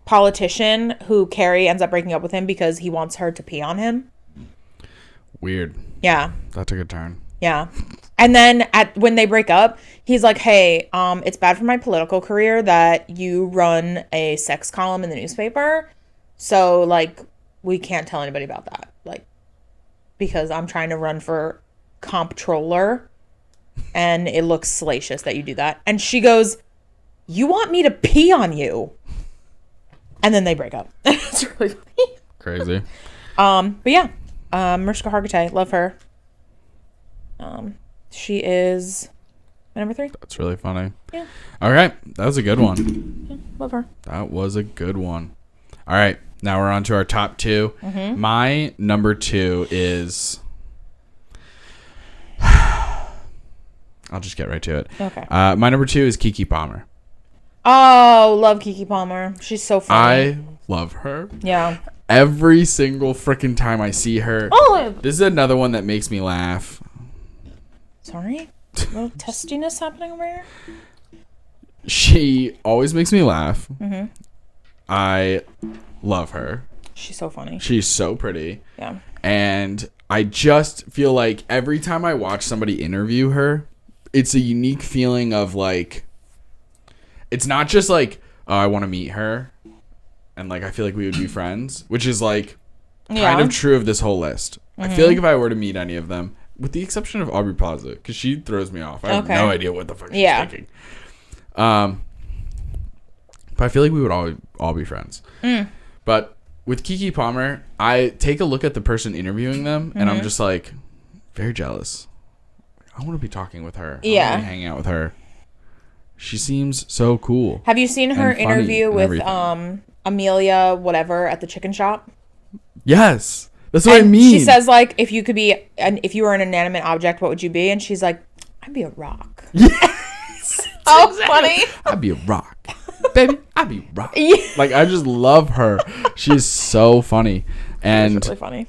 politician who Carrie ends up breaking up with him because he wants her to pee on him. Weird. Yeah. That took a turn. Yeah. And then when they break up, he's like, hey, it's bad for my political career that you run a sex column in the newspaper. So, we can't tell anybody about that. Because I'm trying to run for comptroller and it looks salacious that you do that. And she goes, you want me to pee on you? And then they break up. It's really funny. Crazy. But yeah, Mariska Hargitay, love her. She is my number 3. That's really funny. Yeah. All right. That was a good one. Yeah, love her. That was a good one. All right. Now we're on to our top 2. Mm-hmm. My number 2 is... I'll just get right to it. Okay. My number 2 is Keke Palmer. Oh, love Keke Palmer. She's so funny. I love her. Yeah. Every single freaking time I see her. Oh, This is another one that makes me laugh. sorry. A little testiness happening over here. She always makes me laugh. Mm-hmm. I love her. She's so funny. She's so pretty. Yeah. And I just feel like every time I watch somebody interview her, it's a unique feeling of it's not just oh, I want to meet her and I feel like we would be friends, which is kind of true of this whole list. Mm-hmm. I feel like if I were to meet any of them, with the exception of Aubrey Plaza, because she throws me off. I have no idea what the fuck she's thinking. But I feel like we would all be friends. But with Keke Palmer, I take a look at the person interviewing them, and I'm just very jealous. I want to be talking with her. I want to be hanging out with her. She seems so cool. Have you seen her interview with Amelia whatever at the chicken shop? Yes. That's what I mean. She says if you were an inanimate object, what would you be? And she's like, I'd be a rock. Yes. Oh, funny. I'd be a rock. Baby, I'd be rock. Yeah. I just love her. She's so funny. And really funny.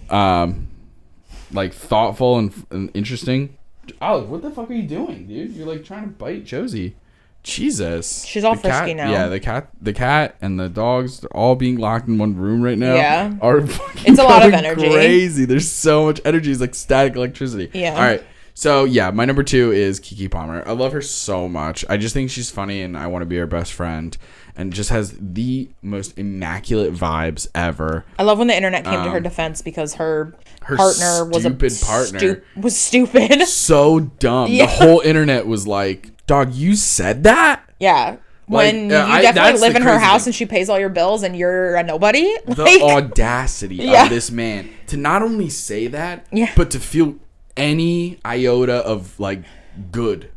Thoughtful and interesting. Oh, what the fuck are you doing, dude? You're trying to bite Josie. Jesus. She's all the frisky cat, now. Yeah, the cat and the dogs, they're all being locked in one room right now. Yeah. Are It's a lot of energy. Crazy. There's so much energy. It's like static electricity. Yeah. All right. So, yeah, my number 2 is Keke Palmer. I love her so much. I just think she's funny and I want to be her best friend. And just has the most immaculate vibes ever. I love when the internet came to her defense because her partner was stupid. So dumb. Yeah. The whole internet was like, dog, you said that? Yeah. When you definitely live in her house and she pays all your bills and you're a nobody. The audacity of this man to not only say that, but to feel any iota of like good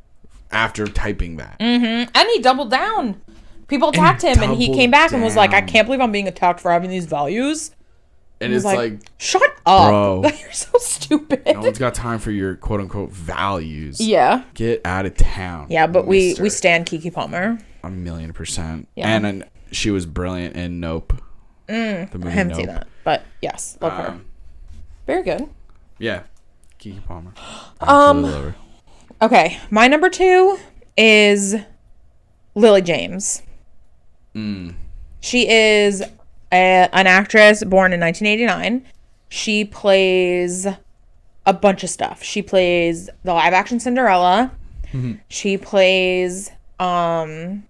after typing that. Mm-hmm. And he doubled down. People attacked him and he came back and was like, I can't believe I'm being attacked for having these values. And it's like, shut up. Bro, you're so stupid. No one's got time for your quote unquote values. Yeah. Get out of town. Yeah, but we stand Keke Palmer. 1,000,000%. Yeah. And she was brilliant in Nope. The movie I haven't seen that. But yes, love her. Very good. Yeah. Keke Palmer. Absolutely love her. Okay. My number 2 is Lily James. She is an actress born in 1989. She plays a bunch of stuff. She plays the live action Cinderella. She plays the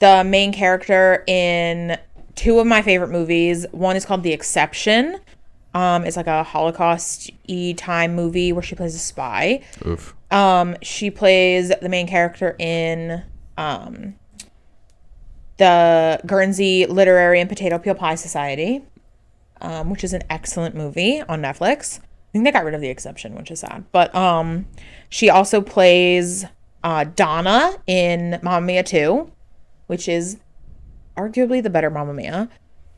main character in 2 of my favorite movies. One is called The Exception. It's like a Holocaust-y time movie where she plays a spy. Oof. She plays the main character in the Guernsey Literary and Potato Peel Pie Society, which is an excellent movie on Netflix. I think they got rid of The Exception, which is sad. But she also plays Donna in Mamma Mia 2, which is arguably the better Mamma Mia.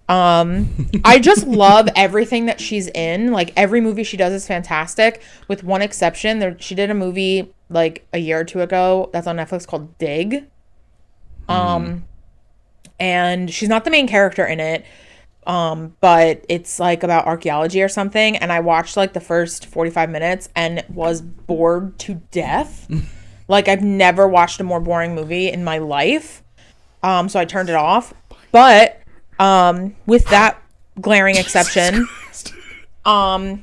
I just love everything that she's in. Like, every movie she does is fantastic, with one exception. She did a movie like a year or 2 ago that's on Netflix called Dig. And she's not the main character in it, but it's like about archaeology or something. And I watched like the first 45 minutes and was bored to death. Like, I've never watched a more boring movie in my life. So I turned it off. But with that glaring exception,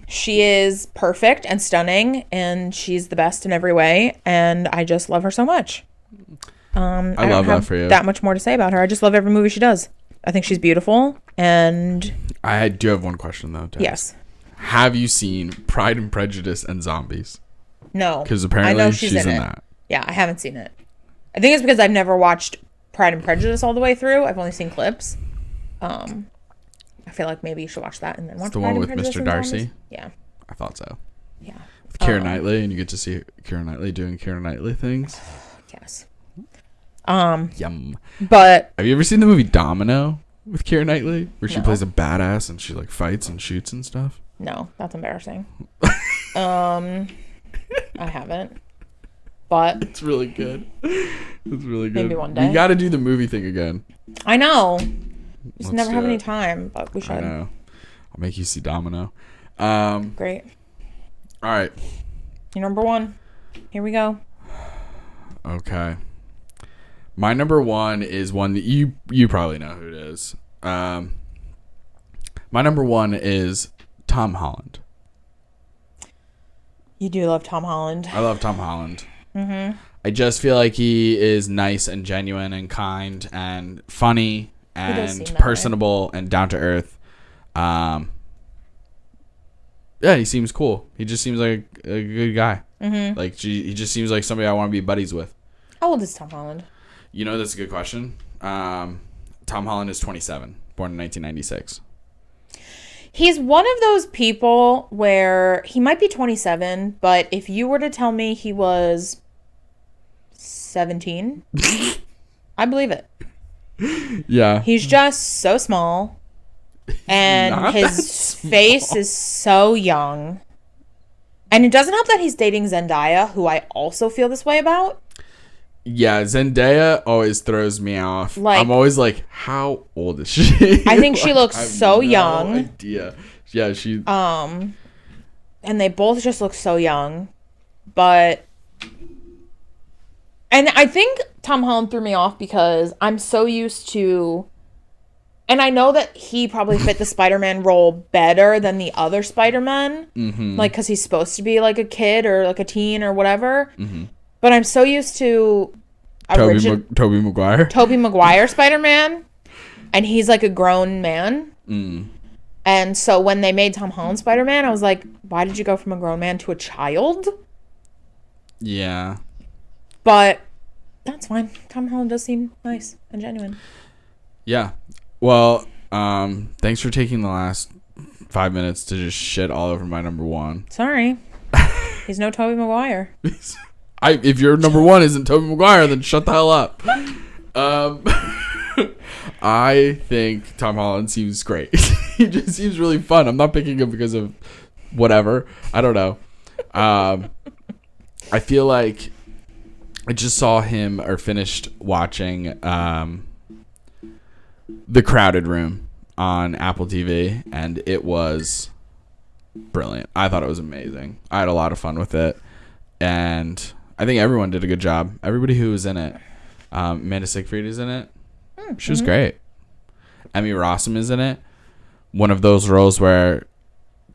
she is perfect and stunning, and she's the best in every way, and I just love her so much. I love that for you. That much more to say about her. I just love every movie she does. I think she's beautiful, and I do have one question though. Tess. Yes. Have you seen Pride and Prejudice and Zombies? No, because apparently I know she's in that. Yeah, I haven't seen it. I think it's because I've never watched Pride and Prejudice all the way through. I've only seen clips. I feel like maybe you should watch that and then watch it's the one with Mr. Darcy. Yeah, I thought so. Yeah, with Keira Knightley, and you get to see Keira Knightley doing Keira Knightley things. Yes. Yum. But have you ever seen the movie Domino with Keira Knightley, where she plays a badass and she like fights and shoots and stuff? No, that's embarrassing. I haven't. But it's really good. It's really good. Maybe one day. We got to do the movie thing again. I know. Just never have any time, but we should. I know. I'll make you see Domino. Great. All right. Your number 1. Here we go. Okay. My number 1 is one that you probably know who it is. My number 1 is Tom Holland. You do love Tom Holland. I love Tom Holland. Mm-hmm. I just feel like he is nice and genuine and kind and funny and personable and down to earth. Yeah, he seems cool. He just seems like a good guy. Mm-hmm. Like he just seems like somebody I want to be buddies with. How old is Tom Holland? You know, that's a good question. Tom Holland is 27, born in 1996. He's one of those people where he might be 27, but if you were to tell me he was 17, I believe it. Yeah. He's just so small, and his face is so young. And it doesn't help that he's dating Zendaya, who I also feel this way about. Yeah, Zendaya always throws me off. Like, I'm always like, how old is she? I think she looks so young. Idea. Yeah, she. And they both just look so young, but. And I think Tom Holland threw me off because I'm so used to And I know that he probably fit the Spider-Man role better than the other Spider-Man. Mm-hmm. Like, because he's supposed to be, like, a kid or, like, a teen or whatever. Mm-hmm. But I'm so used to... Tobey Maguire Spider-Man. And he's, like, a grown man. Mm. And so when they made Tom Holland Spider-Man, I was like, why did you go from a grown man to a child? Yeah. But that's fine. Tom Holland does seem nice and genuine. Yeah. Well, thanks for taking the last 5 minutes to just shit all over my number one. Sorry. He's no Tobey Maguire. If your number one isn't Tobey Maguire, then shut the hell up. I think Tom Holland seems great. He just seems really fun. I'm not picking him because of whatever. I don't know. I feel like I just saw him or finished watching The Crowded Room on Apple TV, and it was brilliant. I thought it was amazing. I had a lot of fun with it, and I think everyone did a good job. Everybody who was in it. Amanda Seyfried is in it. She was great. Emmy Rossum is in it. One of those roles where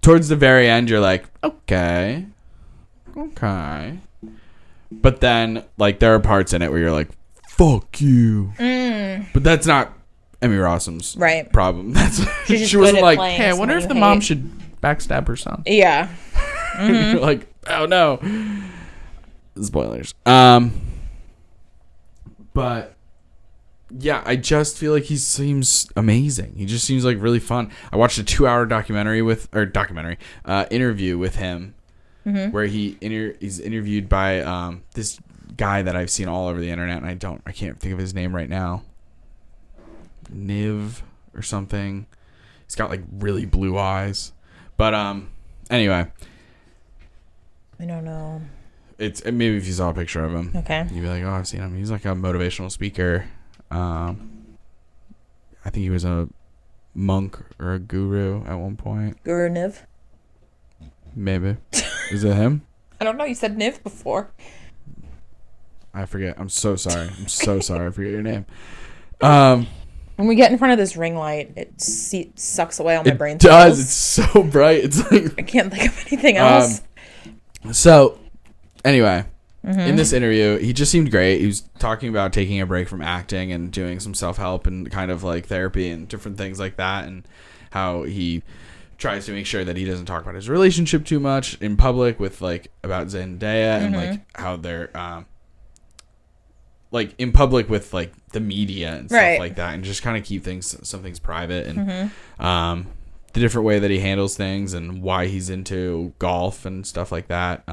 towards the very end you're like, okay. But then, like, there are parts in it where you're like, fuck you. But that's not Emmy Rossum's problem. She wasn't like, hey, I wonder if the mom should backstab her son. Yeah. You're like, oh no. Spoilers. But yeah, I just feel like he seems amazing. He just seems like really fun. I watched a 2-hour interview with him, where he's interviewed by this guy that I've seen all over the internet, and I can't think of his name right now. Niv or something. He's got like really blue eyes. But anyway, I don't know. It's maybe if you saw a picture of him, okay, you'd be like, oh, I've seen him. He's like a motivational speaker. I think he was a monk or a guru at one point. Guru Niv? Maybe. Is it him? I don't know. You said Niv before. I forget. I'm so sorry. I forget your name. When we get in front of this ring light, it sucks away all my brain cells. It does. It's so bright. It's like I can't think of anything else. So, anyway, in this interview, he just seemed great. He was talking about taking a break from acting and doing some self-help and kind of like therapy and different things like that, and how he tries to make sure that he doesn't talk about his relationship too much in public with like about Zendaya and like how they're like in public with like the media and stuff like that, and just kind of keep some things private, and the different way that he handles things and why he's into golf and stuff like that.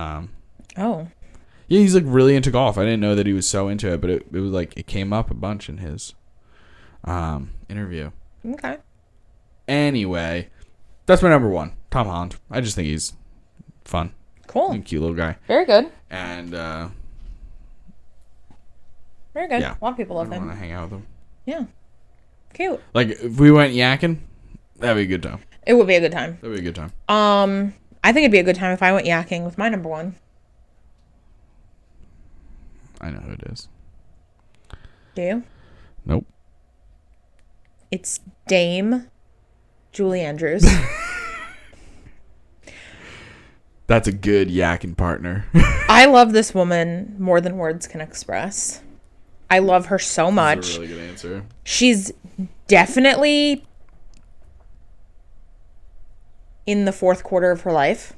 Yeah, he's like really into golf. I didn't know that he was so into it, but it was like it came up a bunch in his interview. Okay. Anyway, that's my number one, Tom Holland. I just think he's fun, cool, and cute little guy. Very good. And very good. Yeah. A lot of people love him. I want to hang out with him. Yeah. Cute. Like if we went yakking, that'd be a good time. It would be a good time. That'd be a good time. I think it'd be a good time if I went yakking with my number one. I know who it is. Do you? Nope. It's Dame Julie Andrews. That's a good yakking partner. I love this woman more than words can express. I love her so much. That's a really good answer. She's definitely in the fourth quarter of her life.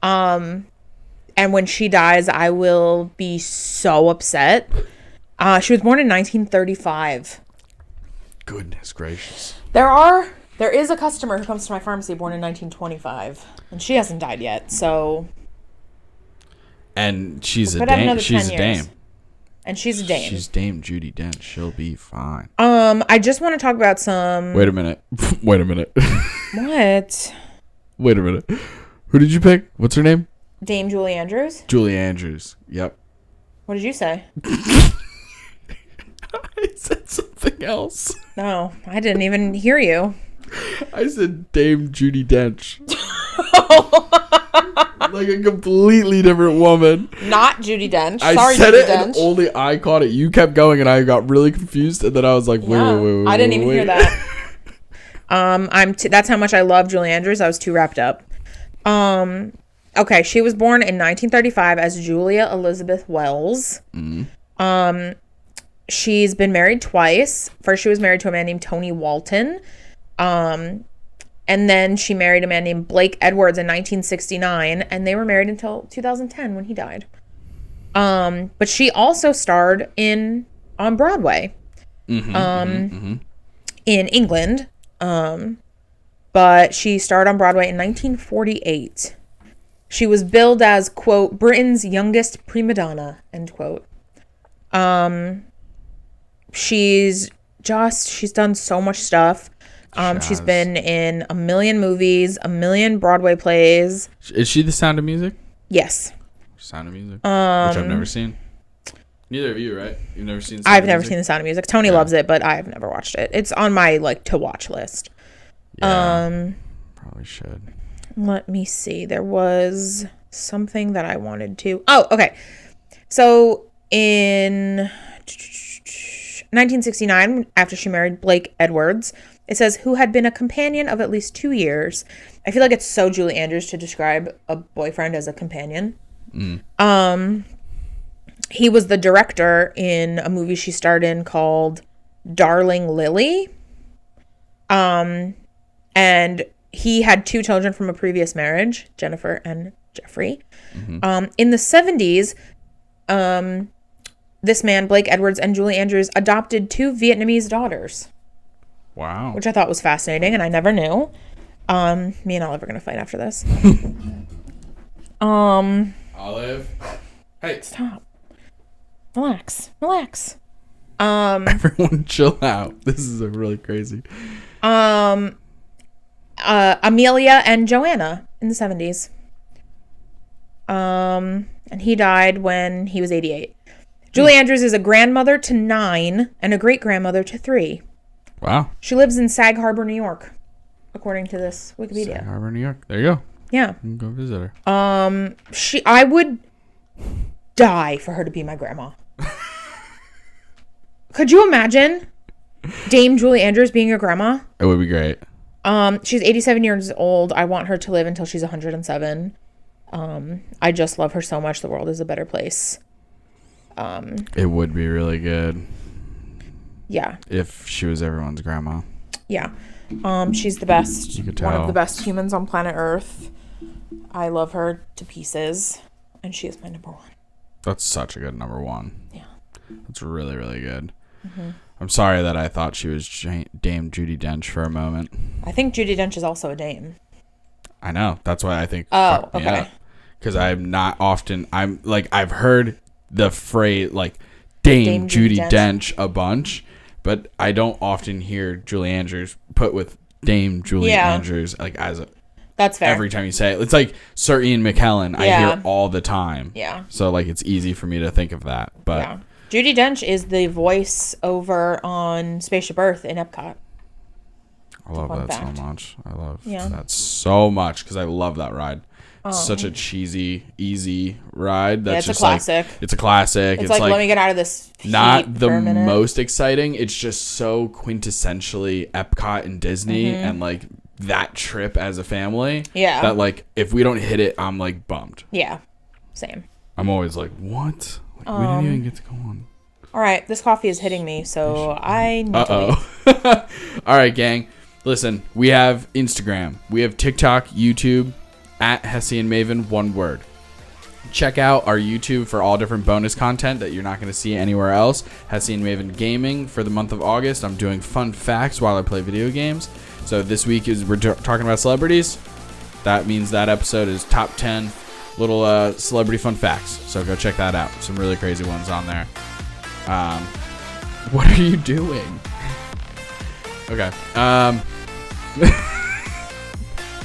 And when she dies, I will be so upset. She was born in 1935. Goodness gracious. There is a customer who comes to my pharmacy born in 1925, and she hasn't died yet, so. And she's a dame. She's a dame. And she's a dame. She's Dame Judi Dench. She'll be fine. I just want to talk about some. Wait a minute. What? Wait a minute. Who did you pick? What's her name? Dame Julie Andrews. Julie Andrews. Yep. What did you say? I said something else. No, I didn't even hear you. I said Dame Judi Dench. Like a completely different woman. Not Judi Dench. I said Judi Dench. And only I caught it. You kept going and I got really confused, and then I was like, wait. I didn't even hear that. That's how much I love Julie Andrews. I was too wrapped up. Okay, she was born in 1935 as Julia Elizabeth Wells. She's been married twice. First, she was married to a man named Tony Walton. And then she married a man named Blake Edwards in 1969, and they were married until 2010 when he died. But she also starred on Broadway, in England. But she starred on Broadway in 1948. She was billed as, quote, Britain's youngest prima donna, end quote. She's done so much stuff. She's been in a million movies, a million Broadway plays. Is she the Sound of Music? Yes. Sound of Music, which I've never seen. Neither of you, right? You've never seen I've never seen The Sound of Music. Tony loves it, but I've never watched it. It's on my, to watch list. Yeah, probably should. Let me see. There was something that I wanted to... Oh, okay. So, in 1969, after she married Blake Edwards, it says, who had been a companion of at least 2 years. I feel like it's so Julie Andrews to describe a boyfriend as a companion. He was the director in a movie she starred in called Darling Lily. And he had 2 children from a previous marriage, Jennifer and Jeffrey. In the 70s, this man, Blake Edwards, and Julie Andrews adopted 2 Vietnamese daughters. Wow. Which I thought was fascinating, and I never knew. Me and Olive are going to fight after this. Olive? Hey. Stop. Relax. Everyone chill out. This is really crazy. Amelia and Joanna in the 70s. And he died when he was 88. Julie Andrews is a grandmother to 9 and a great-grandmother to 3. Wow. She lives in Sag Harbor, New York, according to this Wikipedia. Sag Harbor, New York. There you go. Yeah. You can go visit her. I would die for her to be my grandma. Could you imagine Dame Julie Andrews being your grandma? It would be great. She's 87 years old. I want her to live until she's 107. I just love her so much. The world is a better place. It would be really good. Yeah. If she was everyone's grandma. Yeah. She's the best. You could tell. One of the best humans on planet Earth. I love her to pieces. And she is my number 1. That's such a good number 1. Yeah. That's really, really good. I'm sorry that I thought she was Dame Judi Dench for a moment. I think Judi Dench is also a dame. I know. That's why I think. Oh, okay. Because I'm not often. I've heard the phrase Dame Judi Dench a bunch, but I don't often hear Julie Andrews put with Dame Julie Andrews as a. That's fair. Every time you say it, it's like Sir Ian McKellen. I hear all the time. Yeah. So it's easy for me to think of that, but. Yeah. Judi Dench is the voice over on Spaceship Earth in Epcot. I love that so much. I love that so much because I love that ride. It's such a cheesy, easy ride. That's it's a classic. It's a classic. It's like, let me get out of this heat not the for a minute. Most exciting. It's just so quintessentially Epcot and Disney and that trip as a family. Yeah. That if we don't hit it, I'm bummed. Yeah. Same. I'm always what? We didn't even get to go on. All right, this coffee is hitting me, so I need to leave. All right, gang. Listen, we have Instagram. We have TikTok, YouTube, at Hessy and Maven, one word. Check out our YouTube for all different bonus content that you're not going to see anywhere else. Hessy and Maven Gaming for the month of August. I'm doing fun facts while I play video games. So this week we're talking about celebrities. That means that episode is top 10 little celebrity fun facts. So go check that out. Some really crazy ones on there. What are you doing? Okay.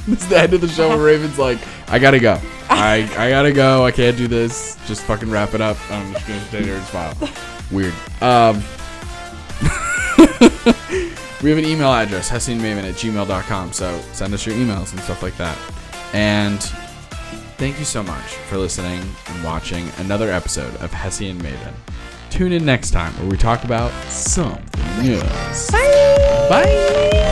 This is the end of the show where Raven's I gotta go. I gotta go. I can't do this. Just fucking wrap it up. I'm just gonna stay there and smile. Weird. We have an email address, hessyandmaven@gmail.com. So send us your emails and stuff like that. And thank you so much for listening and watching another episode of Hessy and Maven. Tune in next time where we talk about something else. Bye. Bye.